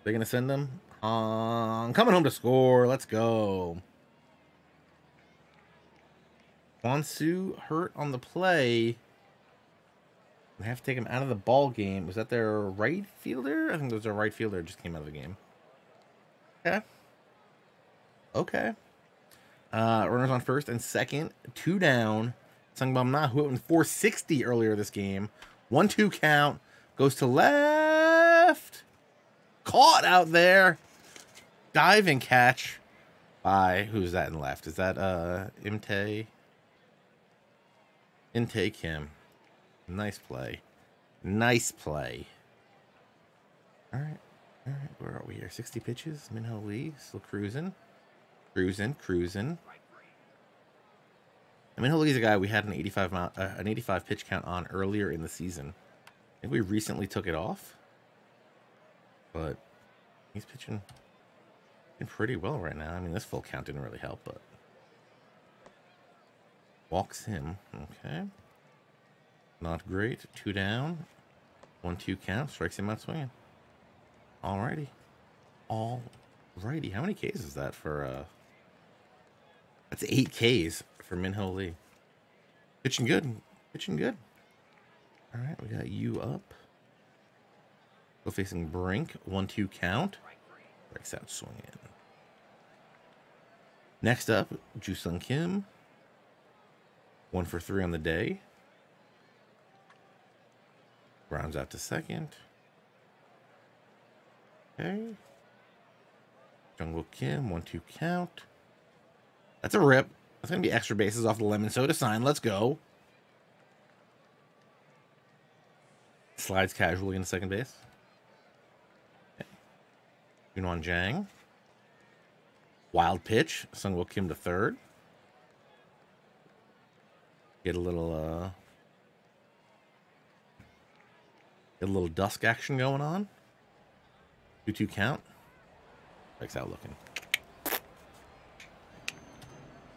They're going to send them. Coming home to score. Let's go. Wansu hurt on the play. They have to take him out of the ball game. Was that their right fielder? I think it was their right fielder just came out of the game. Okay. Okay. Runners on first and second. 2 down. Sungbum Na, who went 460 earlier this game. 1-2 count. Goes to left. Caught out there. Diving catch by, who's that in left? Is that Imte Kim. Nice play. Nice play. All right. All right. Where are we here? 60 pitches. Minho Lee still cruising. Cruising. Minho Lee's a guy we had an 85 pitch count on earlier in the season. I think we recently took it off. But he's pitching Looking pretty well right now. I mean, this full count didn't really help, but walks him. Okay. Not great. 2 down. 1-2 count. Strikes him out swinging. Alrighty. Alrighty. How many Ks is that for, that's 8 Ks for Min-Ho Lee. Pitching good. Pitching good. Alright, we got you up. Still facing Brink. 1-2 count. Strikes out swinging. Next up, Ju-Sung Kim. 1 for 3 on the day. Rounds out to second. Okay. Jungwoo Kim, 1-2 count. That's a rip. That's going to be extra bases off the lemon soda sign. Let's go. Slides casually into second base. Okay. Yunwan Jang. Wild pitch. Sungwoo Kim to third. Get a little dusk action going on. 2-2 count. Strikes out looking.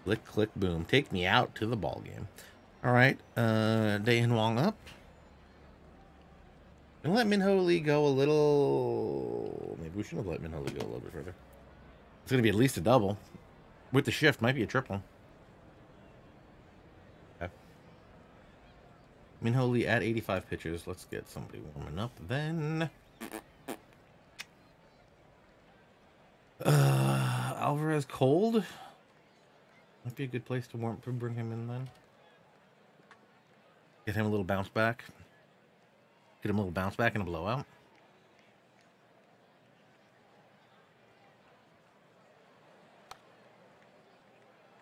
Click, click, boom. Take me out to the ball game. All right. Dae-In Wong up. Gonna let Min-Ho Lee go a little. Maybe we should have let Min-Ho Lee go a little bit further. It's gonna be at least a double. With the shift, might be a triple. Okay. Min-Ho Lee at 85 pitches. Let's get somebody warming up then. Alvarez cold. Might be a good place to bring him in then. Get him a little bounce back. Get him a little bounce back and a blowout.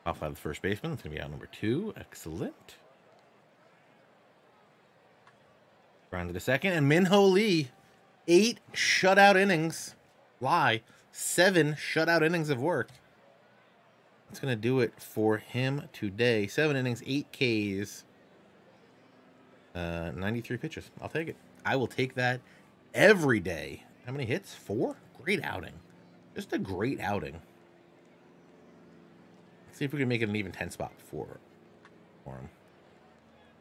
Off by the first baseman. It's going to be out number 2. Excellent. Grounded to second. And Min-Ho Lee, 8 shutout innings. 7 shutout innings of work. That's going to do it for him today. 7 innings, 8 Ks. 93 pitches. I'll take it. I will take that every day. How many hits? 4? Great outing. Just a great outing. Let's see if we can make it an even 10 spot for him.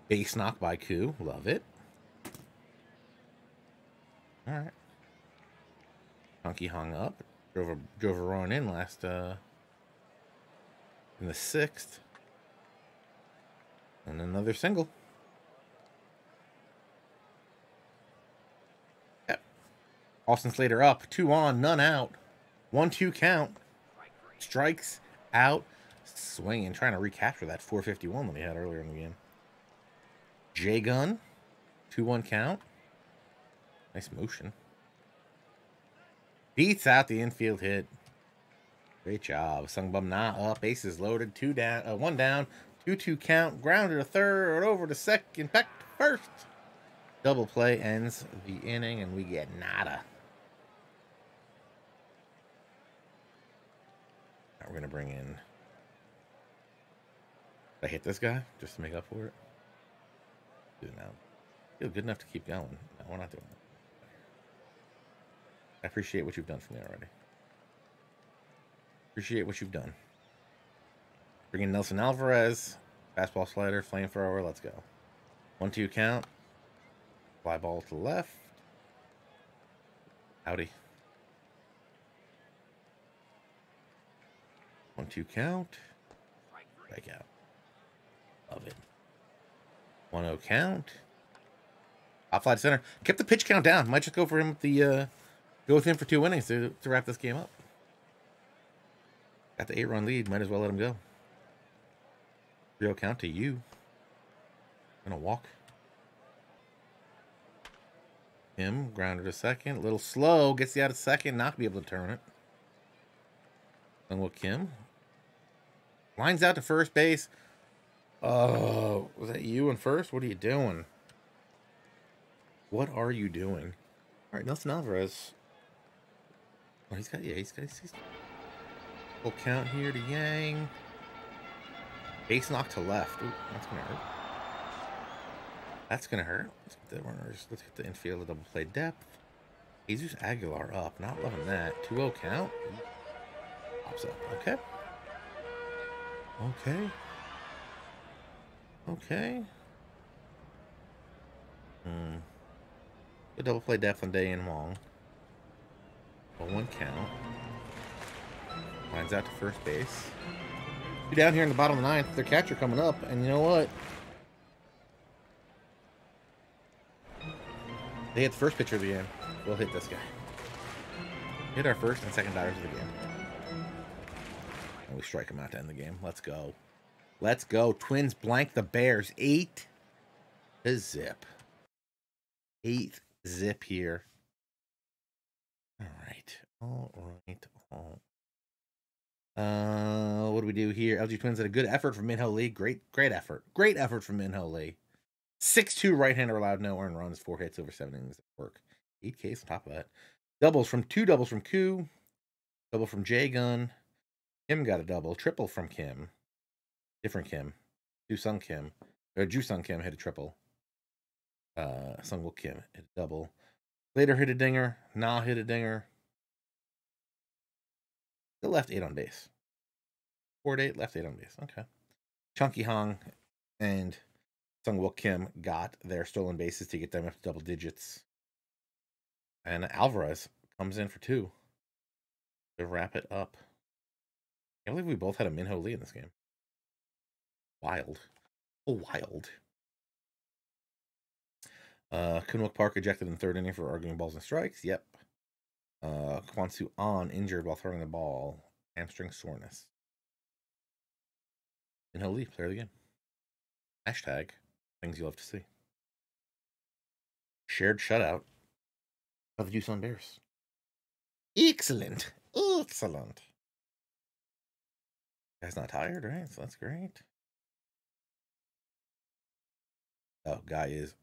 Base knock by Koo. Love it. All right. Chunky hung up. Drove a run in last in the 6th. And another single. Yep. Austin Slater up. 2 on, none out. 1-2 count. Strikes out. Swinging. Trying to recapture that 451 that he had earlier in the game. J-Gun. 2-1 count. Nice motion. Beats out the infield hit. Great job. Sungbum Na up. Bases loaded. 2 down. 1 down. 2-2 count. Grounded to third. Over to second. Back to first. Double play ends the inning, and we get nada. Now we're gonna bring in. Did I hit this guy just to make up for it? Do it now. Feel good enough to keep going. No, we're not doing that. I appreciate what you've done for me already. Appreciate what you've done. Bring in Nelson Alvarez. Fastball slider, flamethrower. Let's go. 1-2 count. Fly ball to the left. Howdy. 1-2 count. Strike out. Love it. 1-0 count. Hot fly to center. Kept the pitch count down. Might just go for him with the go with him for 2 innings to wrap this game up. Got the 8-run lead. Might as well let him go. 3-0 count to you. Gonna walk. Him. Grounded to second. A little slow. Gets you out of second. Not be able to turn it. Sungwoo Kim. Lines out to first base. Oh, was that you in first? What are you doing? What are you doing? All right, Nelson Alvarez. Oh, he's got full count here to Yang. Base knock to left. Ooh, that's gonna hurt. That's gonna hurt. Let's get the runners. Let's get the infield a double play depth. Jesus Aguilar up. Not loving that. 2-0 count. Pops up. Okay. Okay. Okay. Good double play depth on Day and Wong. A 1 count. Lines out to first base. Two down here in the bottom of the ninth. Their catcher coming up, and you know what? They hit the first pitcher of the game. We'll hit this guy. Hit our first and second batters of the game. And we strike him out to end the game. Let's go. Let's go. Twins blank the Bears. 8-0. 8-0 here. All right. What do we do here? LG Twins had a good effort from Minho Lee. Great effort. Great effort from Minho Lee. 6-2 right-hander allowed no earned runs, 4 hits over 7 innings of work. 8 Ks on top of that. Two doubles from Koo. Double from J Gun. Kim got a double. Triple from Kim. Different Kim. Ju-Sung Kim hit a triple. Sungwoo Kim hit a double. Later hit a dinger. Na hit a dinger. Still left 8 on base. 4-8, left 8 on base. Okay. Chunky Hong and Sungwoo Kim got their stolen bases to get them up to double digits. And Alvarez comes in for 2 to wrap it up. I can't believe we both had a Minho Lee in this game. Wild. Oh, wild. Kunwook Park ejected in the 3rd inning for arguing balls and strikes. Yep. Kwansu On injured while throwing the ball. Hamstring soreness. Minho Lee, player of the game. Hashtag things you love to see. Shared shutout of the Doosan Bears. Excellent. Excellent. Guy's not tired, right? So that's great. Oh, guy is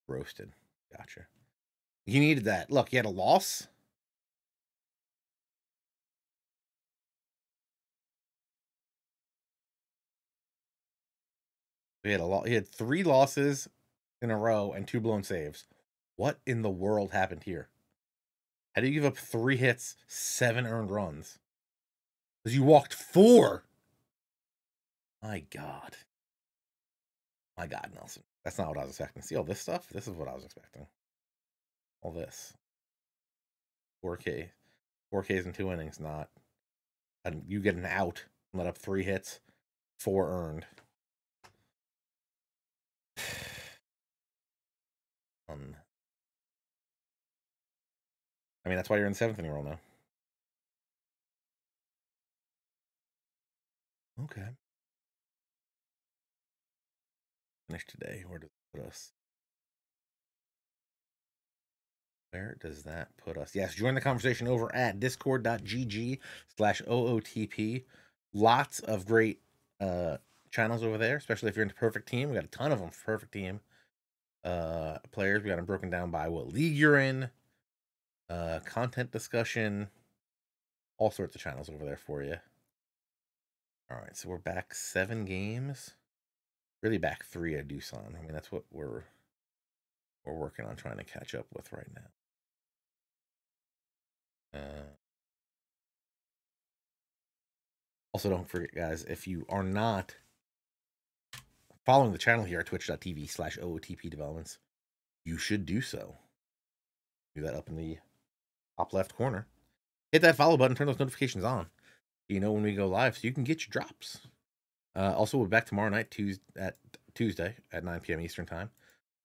roasted. Gotcha. You needed that. Look, he had a loss. He had 3 losses in a row and 2 blown saves. What in the world happened here? How do you give up 3 hits, 7 earned runs? Because you walked 4. My God. My God, Nelson. That's not what I was expecting. See all this stuff? This is what I was expecting. All this. 4K. 4Ks in 2 innings, not. And you get an out, let up 3 hits, 4 earned. I mean, that's why you're in the 7th inning role now. Okay. Finish today. Where does it put us? Where does that put us? Yes, join the conversation over at discord.gg/OOTP. Lots of great channels over there, especially if you're into Perfect Team. We got a ton of them for Perfect Team players. We got them broken down by what league you're in, content discussion, all sorts of channels over there for you. All right, so we're back 7 games. Really back 3 at Doosan. I mean, that's what we're working on trying to catch up with right now. Also, don't forget, guys, if you are not following the channel here at twitch.tv/OOTP developments, you should do so. Do that up in the top left corner. Hit that follow button, turn those notifications on. You know when we go live, so you can get your drops. Also, we'll be back tomorrow night, Tuesday at 9 p.m. Eastern Time,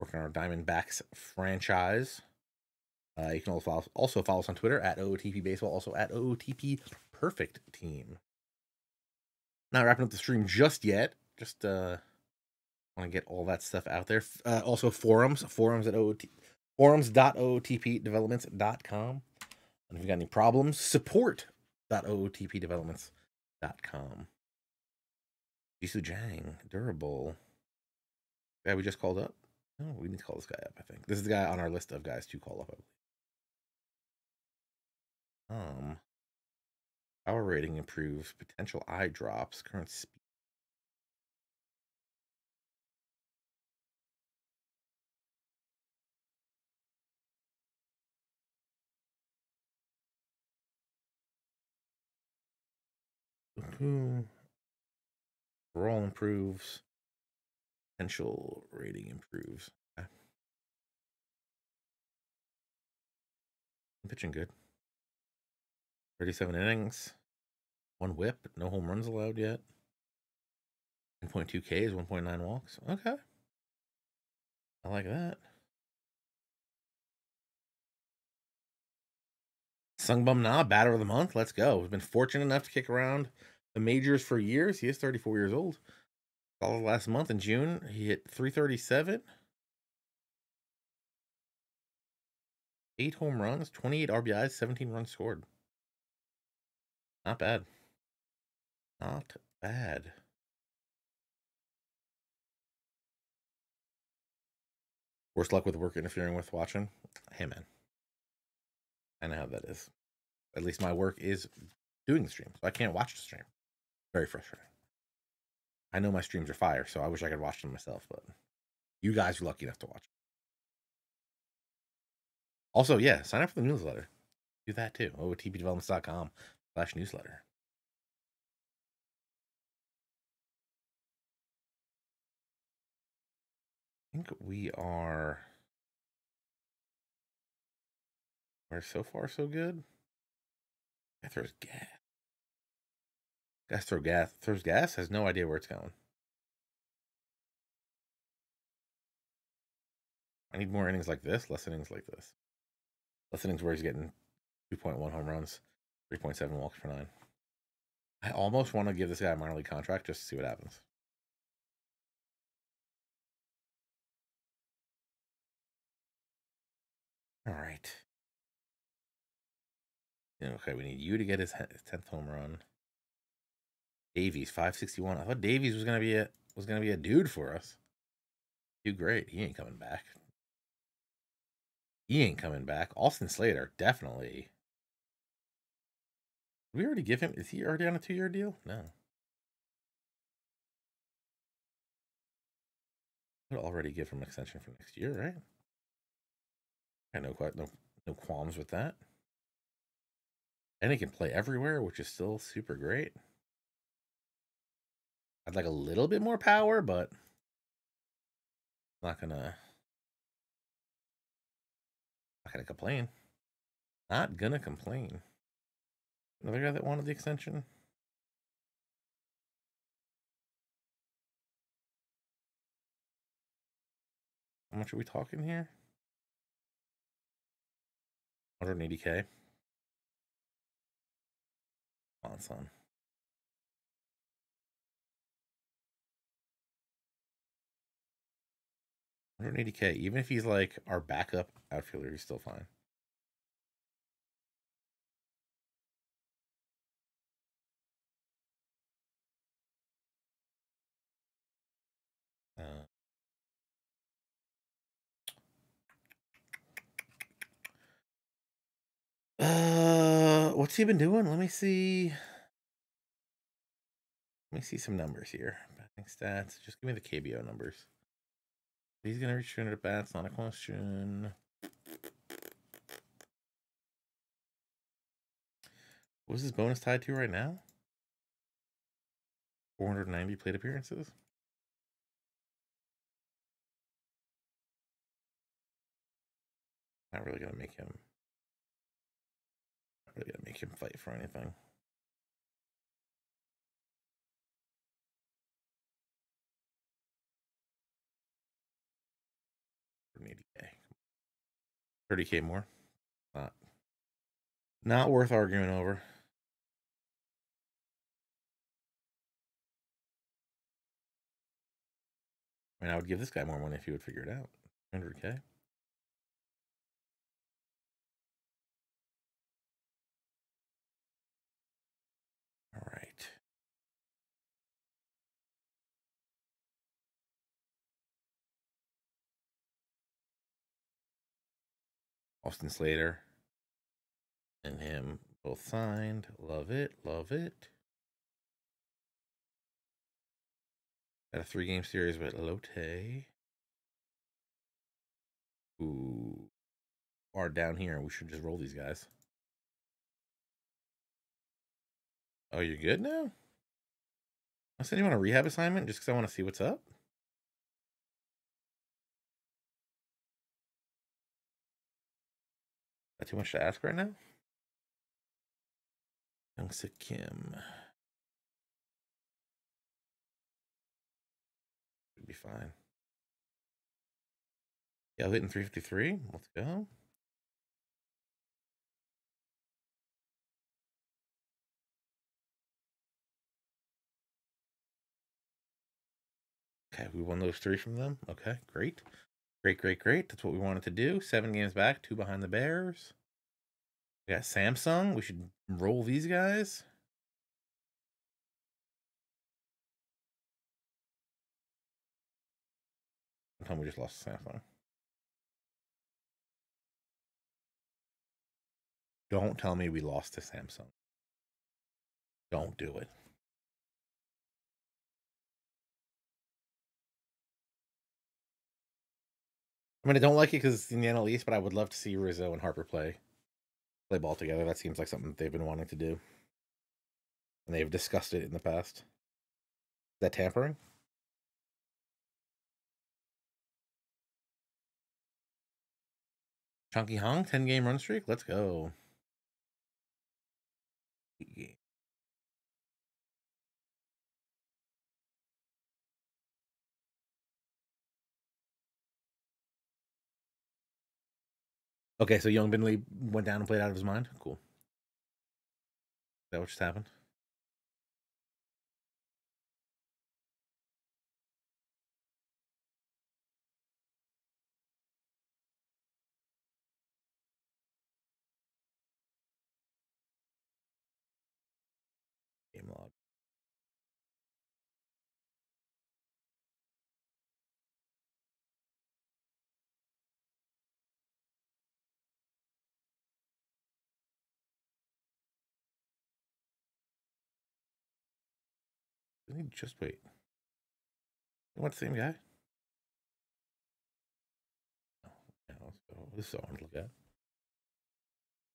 working on our Diamondbacks franchise. You can also follow us on Twitter at OOTP Baseball, also at OOTP Perfect Team. Not wrapping up the stream just yet. Just want to get all that stuff out there. Also forums at forums.ootpdevelopments.com. And if you got any problems, support.ootpdevelopments.com. Jisoo Jang, durable. Guy we just called up? No, we need to call this guy up, I think. This is the guy on our list of guys to call up, I believe. Power rating improves. Potential eye drops. Current speed. Woohoo. Overall improves. Potential rating improves. Okay. Pitching good. 37 innings. 1 whip. No home runs allowed yet. 1.2 Ks, 1.9 walks. Okay. I like that. Sungbum Na, batter of the month. Let's go. We've been fortunate enough to kick around the majors for years. He is 34 years old. All last month in June, he hit 337. 8 home runs, 28 RBIs, 17 runs scored. Not bad. Not bad. Worst luck with work interfering with watching? Hey, man. I know how that is. At least my work is doing the stream, so I can't watch the stream. Very frustrating. I know my streams are fire, so I wish I could watch them myself, but you guys are lucky enough to watch. Also, yeah, sign up for the newsletter. Do that too. otpdevelopments.com/newsletter. I think we are. We're so far so good. Guy throws gas. Guys throws gas, has no idea where it's going. I need more innings like this, less innings like this. Less innings where he's getting 2.1 home runs, 3.7 walks per 9. I almost want to give this guy a minor league contract just to see what happens. All right. Okay, we need you to get his 10th home run. Davies, 561. I thought Davies was gonna be a dude for us. Dude, great. He ain't coming back. He ain't coming back. Austin Slater, definitely. Did we already give him? Is he already on a 2-year deal? No. We'd already give him an extension for next year, right? I no qualms with that. And he can play everywhere, which is still super great. I'd like a little bit more power, but not gonna complain. Not gonna complain. Another guy that wanted the extension. How much are we talking here? 180K. Come on, son. 180K. Even if he's like our backup outfielder, he's still fine. What's he been doing? Let me see. Let me see some numbers here. Batting stats. Just give me the KBO numbers. He's gonna reach 200 at bats. Not a question. What's his bonus tied to right now? 490 plate appearances. Not really gonna make him. Not really gonna make him fight for anything. $180K. 30K more. Not worth arguing over. I mean, I would give this guy more money if he would figure it out. 100K. All right. Austin Slater and him both signed. Love it. Love it. Got a 3-game series with Lotte, who are down here. We should just roll these guys. Oh, you're good now? I send you on a rehab assignment just because I want to see what's up. That too much to ask right now? Lincecum. Should be fine. Yeah, hitting 353. Let's go. Okay, we won those 3 from them. Okay, great. Great. That's what we wanted to do. 7 games back, 2 behind the Bears. We got Samsung. We should roll these guys. Sometime we just lost Samsung. Don't tell me we lost to Samsung. Don't do it. I mean, I don't like it because it's in the NL East, but I would love to see Rizzo and Harper play ball together. That seems like something that they've been wanting to do. And they've discussed it in the past. Is that tampering? Chunky Hung, 10-game run streak. Let's go. Okay, so Young Binley went down and played out of his mind. Cool. Is that what just happened? Game log. Just wait. You want the same guy? Oh, yeah, let's go. This is what I want to look at.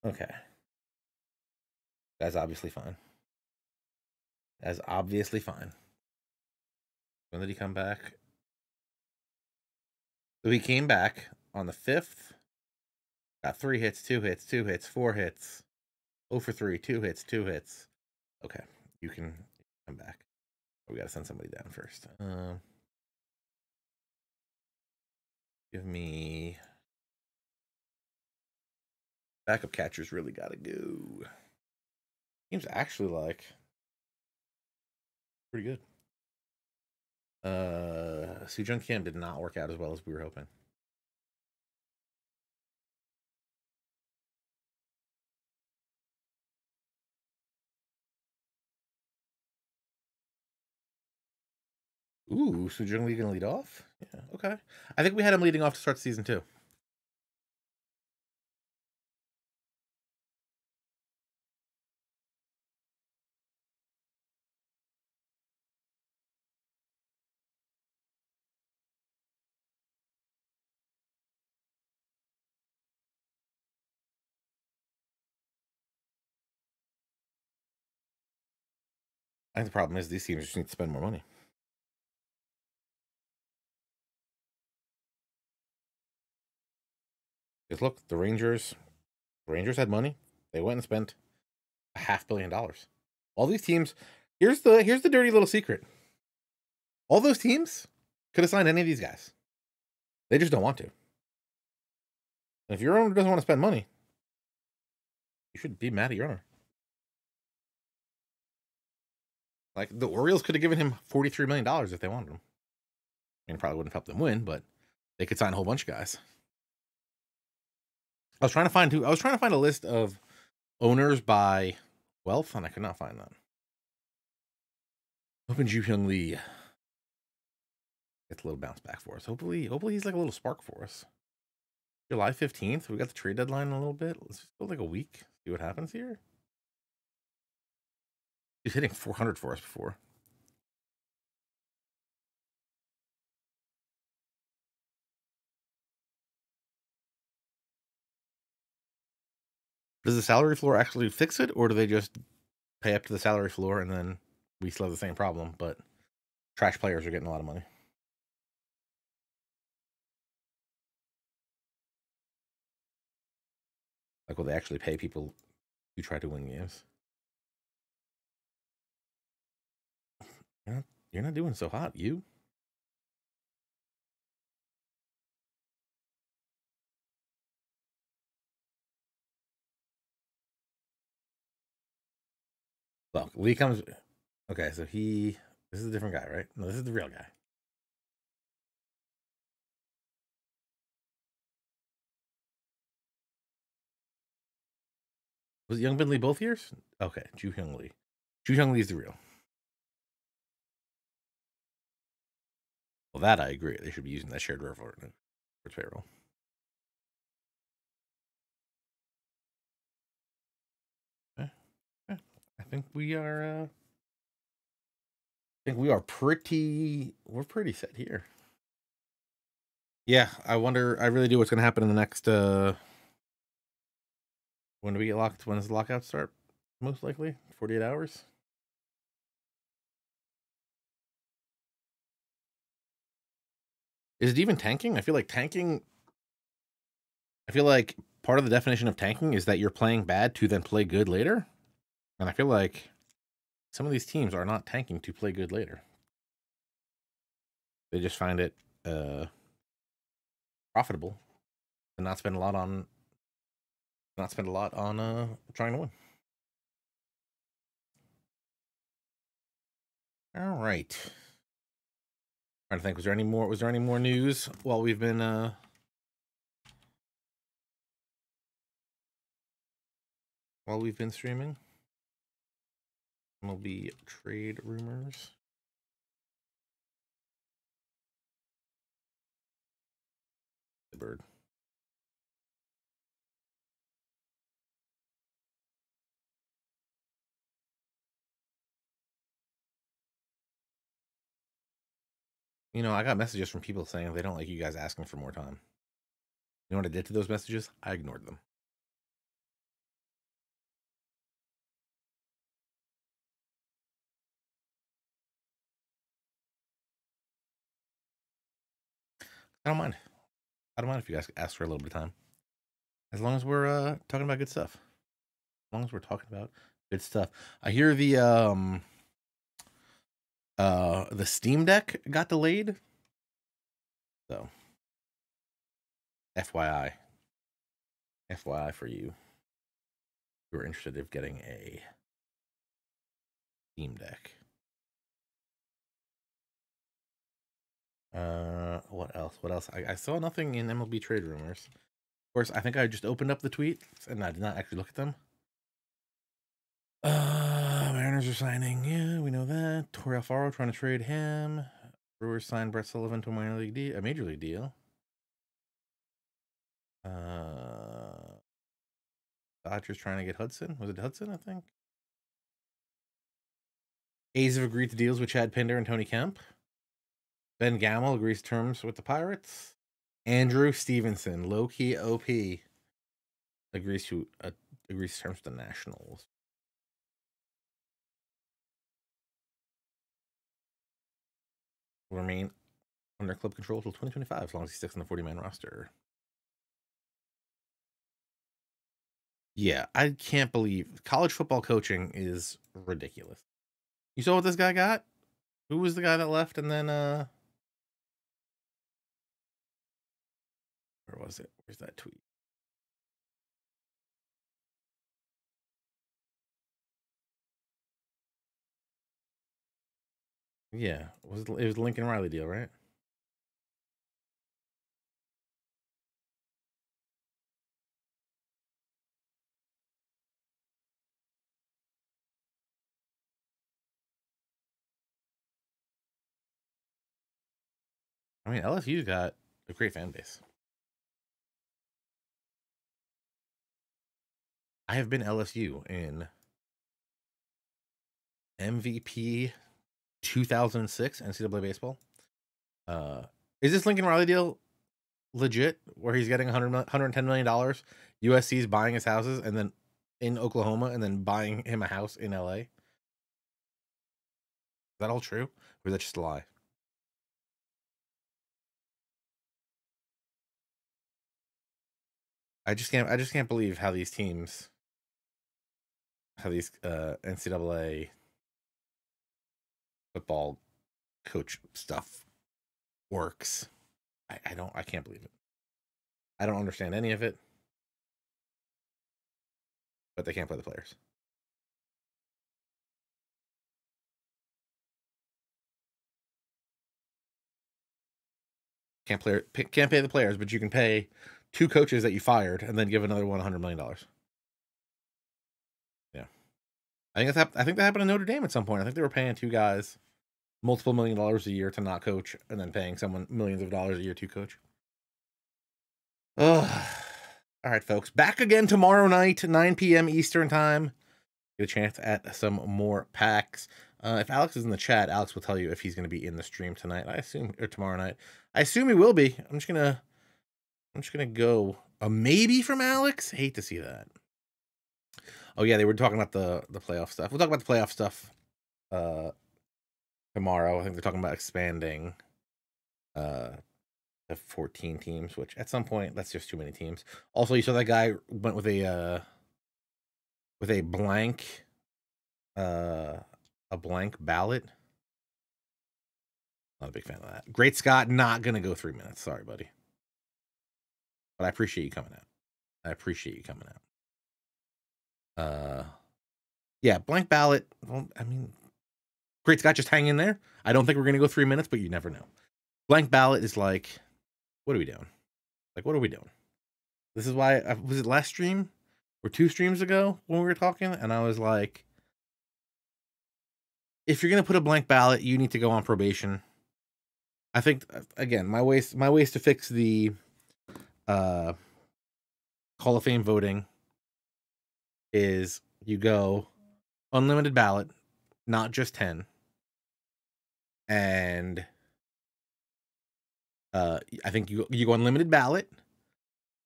Okay. That's obviously fine. That's obviously fine. When did he come back? So he came back on the 5th. Got 3 hits, 2 hits, 2 hits, 4 hits. 0 for 3, 2 hits, 2 hits. Okay, you can come back. We gotta send somebody down first. Give me backup catchers. Really gotta go. Seems actually like pretty good. Sujung Kim did not work out as well as we were hoping. Ooh, Sujung Lee gonna lead off? Yeah, okay. I think we had him leading off to start season 2. I think the problem is these teams just need to spend more money. Because look, the Rangers had money. They went and spent $500 million. All these teams. Here's the dirty little secret. All those teams could have signed any of these guys. They just don't want to. And if your owner doesn't want to spend money, you should be mad at your owner. Like the Orioles could have given him $43 million if they wanted him. I mean, probably wouldn't help them win, but they could sign a whole bunch of guys. I was trying to find a list of owners by wealth, and I could not find that. Hoping Ju Hyung Lee gets a little bounce back for us. Hopefully he's like a little spark for us. July 15th. We got the trade deadline in a little bit. Let's just go like a week. See what happens here. He's hitting 400 for us before. Does the salary floor actually fix it, or do they just pay up to the salary floor and then we still have the same problem, but trash players are getting a lot of money. Like, will they actually pay people who try to win games? You're not doing so hot, you. Well, Lee comes. Okay, so this is a different guy, right? No, this is the real guy. Was Young Bin Lee both years? Okay, Ju Hyung Lee. Ju Hyung Lee is the real. Well, that I agree. They should be using that shared report for payroll. I think we are. We're pretty set here. Yeah, I wonder. I really do. What's going to happen in the next? When do we get locked? When does the lockout start? Most likely 48 hours. Is it even tanking? I feel like tanking. I feel like part of the definition of tanking is that you're playing bad to then play good later, and I feel like some of these teams are not tanking to play good later. They just find it profitable and not spend a lot on trying to win. All right. Trying to think, was there any more news while we've been streaming? Mlb Trade Rumors. The bird. You know, I got messages from people saying they don't like you guys asking for more time. You know what I did to those messages? I ignored them. I don't mind. I don't mind if you guys ask for a little bit of time. As long as we're talking about good stuff. As long as we're talking about good stuff. I hear the Steam Deck got delayed. So FYI. FYI for you who are interested in getting a Steam Deck. What else? I saw nothing in MLB Trade Rumors. Of course, I think I just opened up the tweets and I did not actually look at them. Mariners are signing. Yeah, we know that. Torre Alfaro trying to trade him. Brewers signed Brett Sullivan to a major league deal. Dodgers trying to get Hudson. Was it Hudson? I think. A's have agreed to deals with Chad Pinder and Tony Kemp. Ben Gamel agrees terms with the Pirates. Andrew Stevenson, low key OP, agrees terms with the Nationals. Will remain under club control until 2025, as long as he sticks on the 40-man roster. Yeah, I can't believe college football coaching is ridiculous. You saw what this guy got? Who was the guy that left and then where was it? Where's that tweet? Yeah, it was the Lincoln Riley deal, right? I mean, LSU's got a great fan base. I have been LSU in MVP 2006 NCAA baseball. Is this Lincoln Riley deal legit where he's getting $110 million? USC's buying his houses and then in Oklahoma and then buying him a house in LA? Is that all true? Or is that just a lie? I just can't believe how these teams, NCAA football coach stuff works. I can't believe it. I don't understand any of it. But they can't play the players. Can't pay the players, but you can pay 2 coaches that you fired and then give another one $100 million. Yeah, I think that happened in Notre Dame at some point. I think they were paying 2 guys multiple $1 million a year to not coach, and then paying someone millions of dollars a year to coach. Ugh. All right, folks. Back again tomorrow night, 9 p.m. Eastern time. Get a chance at some more packs. If Alex is in the chat, Alex will tell you if he's going to be in the stream tonight. I assume, or tomorrow night. I assume he will be. I'm just gonna go a maybe from Alex. Hate to see that. Oh yeah, they were talking about the playoff stuff. We'll talk about the playoff stuff tomorrow. I think they're talking about expanding to 14 teams, which at some point that's just too many teams. Also, you saw that guy went with a blank ballot. Not a big fan of that. Great Scott, not gonna go 3 minutes. Sorry, buddy. But I appreciate you coming out. Yeah, blank ballot. Well, I mean, Great Scott, just hang in there. I don't think we're gonna go 3 minutes, but you never know. Blank ballot is like, what are we doing? Like, what are we doing? This is why, was it last stream or 2 streams ago when we were talking? And I was like, if you're going to put a blank ballot, you need to go on probation. I think, again, my ways to fix the Hall of Fame voting is you go unlimited ballot, not just 10. And I think you go unlimited ballot.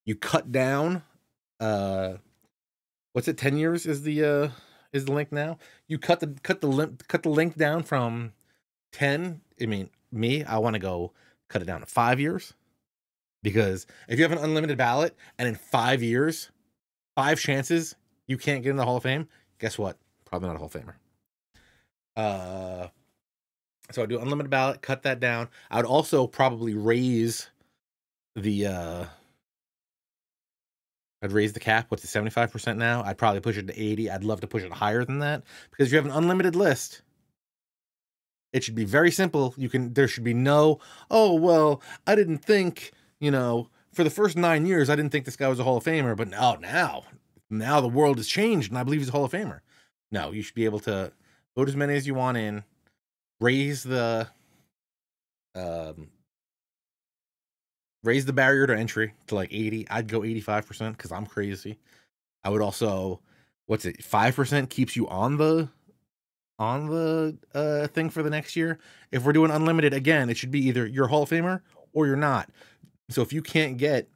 You cut down. What's it? 10 years is the length now. You cut the length down from 10. I mean, I want to go cut it down to 5 years, because if you have an unlimited ballot and in 5 years, 5 chances you can't get in the Hall of Fame, guess what? Probably not a Hall of Famer. So I do unlimited ballot, cut that down. I would also probably raise the I'd raise the cap. What's it, 75% now? I'd probably push it to 80. I'd love to push it higher than that, because if you have an unlimited list, it should be very simple. There should be no, oh, well, I didn't think, for the first 9 years, I didn't think this guy was a Hall of Famer, but now the world has changed and I believe he's a Hall of Famer. No, you should be able to vote as many as you want in. Raise the barrier to entry to like 80. I'd go 85% because I'm crazy. I would also, 5% keeps you on the thing for the next year. If we're doing unlimited, again, it should be either you're a Hall of Famer or you're not. So if you can't get,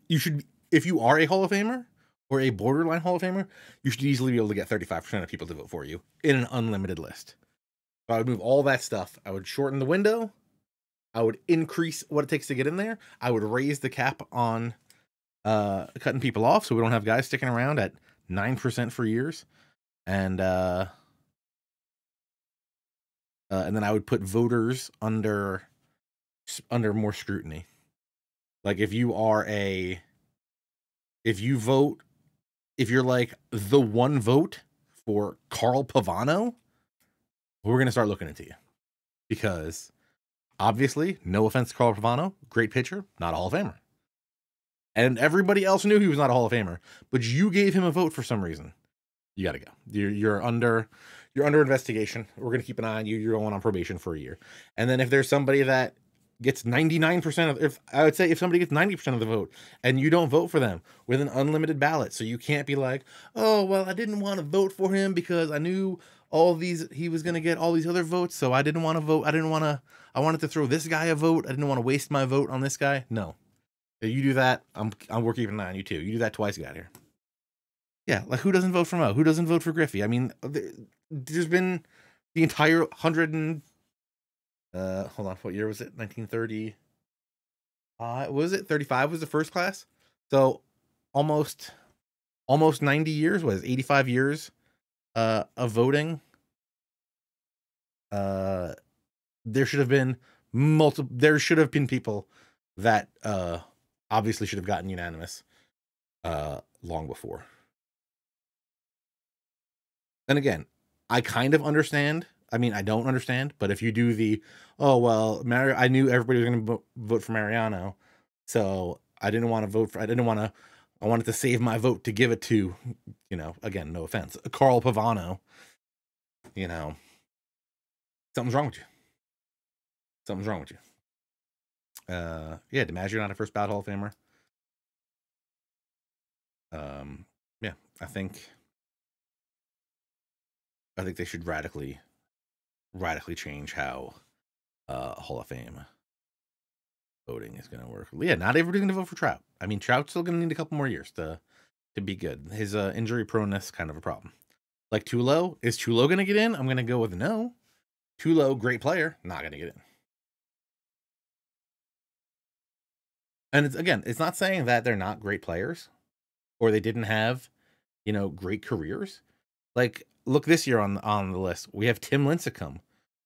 if you are a Hall of Famer or a borderline Hall of Famer, you should easily be able to get 35% of people to vote for you in an unlimited list. So I would move all that stuff. I would shorten the window. I would increase what it takes to get in there. I would raise the cap on cutting people off, so we don't have guys sticking around at 9% for years. And then I would put voters under more scrutiny. Like if you're like the one vote for Carl Pavano, we're going to start looking into you, because obviously, no offense to Carl Pavano, great pitcher, not a Hall of Famer. And everybody else knew he was not a Hall of Famer, but you gave him a vote for some reason. You got to go. You're under investigation. We're going to keep an eye on you. You're going on probation for a year. And then if there's somebody that gets 99% if somebody gets 90% of the vote and you don't vote for them with an unlimited ballot, so you can't be like, oh, well, I didn't want to vote for him because I knew he was going to get all these other votes, so I didn't want to vote. I wanted to throw this guy a vote. I didn't want to waste my vote on this guy. No. If you do that, we're keeping an eye on you too. You do that twice, you got here. Yeah, like who doesn't vote for Mo? Who doesn't vote for Griffey? I mean, there's been the entire 100 and Hold on, what year was it? 1930. Was it 35 was the first class? So almost 90 years, was 85 years of voting. There should have been people that obviously should have gotten unanimous long before. And again, I kind of understand. I mean, I don't understand, but if you do the, oh, well, I knew everybody was going to vote for Mariano, so I didn't want to vote for, I wanted to save my vote to give it to, again, no offense, Carl Pavano. Something's wrong with you. Something's wrong with you. Yeah, DiMaggio not a first ballot Hall of Famer. Yeah, I think they should radically change how Hall of Fame voting is going to work. Yeah, not everybody's going to vote for Trout. I mean, Trout's still going to need a couple more years to be good. His injury proneness kind of a problem. Like Tulo, is Tulo going to get in? I'm going to go with no. Tulo, great player, not going to get in. And it's not saying that they're not great players or they didn't have, great careers. Like, look this year on the list. We have Tim Lincecum.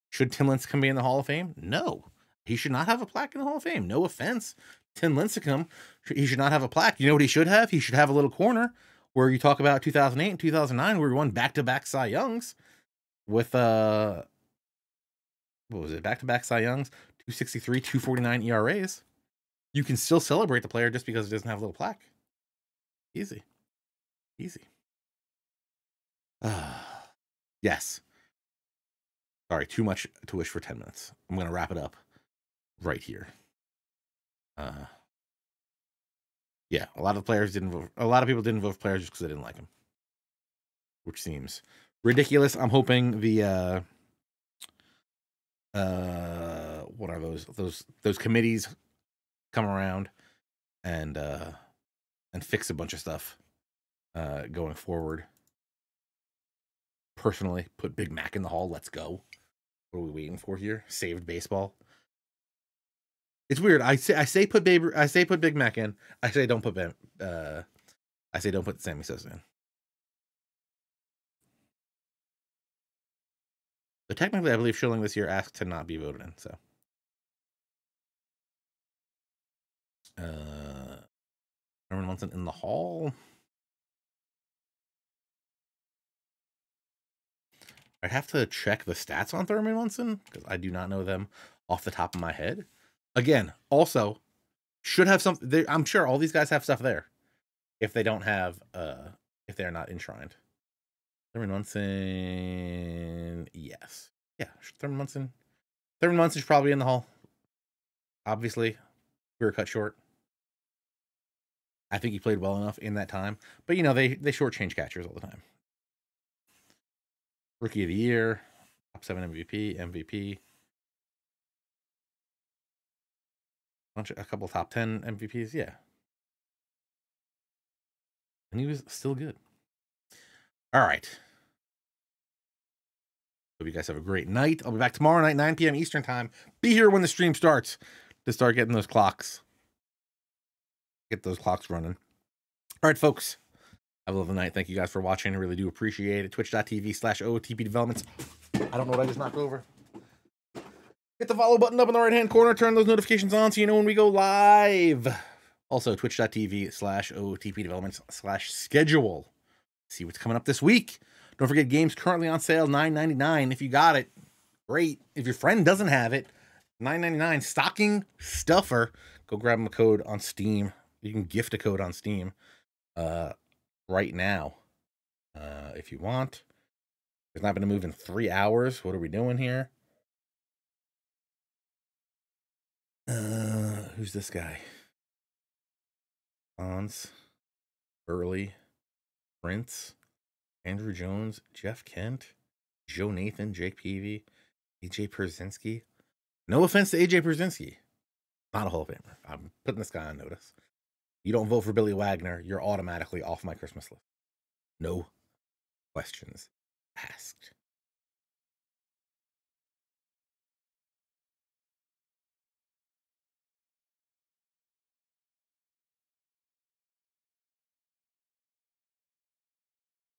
Should Tim Lincecum be in the Hall of Fame? No. He should not have a plaque in the Hall of Fame. No offense. Tim Lincecum, he should not have a plaque. You know what he should have? He should have a little corner where you talk about 2008 and 2009 where we won back-to-back Cy Youngs with, what was it? Back-to-back Cy Youngs, 263, 249 ERAs. You can still celebrate the player just because it doesn't have a little plaque. Easy. Yes. Sorry, too much to wish for 10 minutes. I'm going to wrap it up right here. Yeah, a lot of people didn't vote for players just because they didn't like him, which seems ridiculous. I'm hoping the what are those committees come around and fix a bunch of stuff going forward. Personally, put Big Mac in the Hall. Let's go. What are we waiting for here? Saved baseball. It's weird. I say put Big Mac in. I say don't put Sammy Sosa in. So technically, I believe Schilling this year asked to not be voted in. So, Thurman Munson in the Hall. I'd have to check the stats on Thurman Munson because I do not know them off the top of my head. Again, also should have something. I'm sure all these guys have stuff there. If they don't have, if they're not enshrined. Thurman Munson, yes, yeah. Thurman Munson's probably in the Hall. Obviously, we were cut short. I think he played well enough in that time, but they shortchange catchers all the time. Rookie of the Year, top 7 MVP. A couple top 10 MVPs, yeah. And he was still good. All right. Hope you guys have a great night. I'll be back tomorrow night, 9 p.m. Eastern time. Be here when the stream starts to start getting those clocks. Get those clocks running. All right, folks. Have a lovely night. Thank you guys for watching. I really do appreciate it. Twitch.tv/OOTP Developments. I don't know what I just knocked over. Hit the follow button up in the right-hand corner. Turn those notifications on so you know when we go live. Also, twitch.tv/OOTP Developments/schedule. See what's coming up this week. Don't forget, games currently on sale, $9.99. If you got it, great. If your friend doesn't have it, $9.99. Stocking stuffer. Go grab them a code on Steam. You can gift a code on Steam right now if you want. It's not been to move in 3 hours. What are we doing here? Who's this guy? Hans, Burley, Prince, Andrew Jones, Jeff Kent, Joe Nathan, Jake Peavy, AJ Pierzynski. No offense to AJ Pierzynski. Not a Hall of Famer. I'm putting this guy on notice. You don't vote for Billy Wagner, you're automatically off my Christmas list. No questions asked.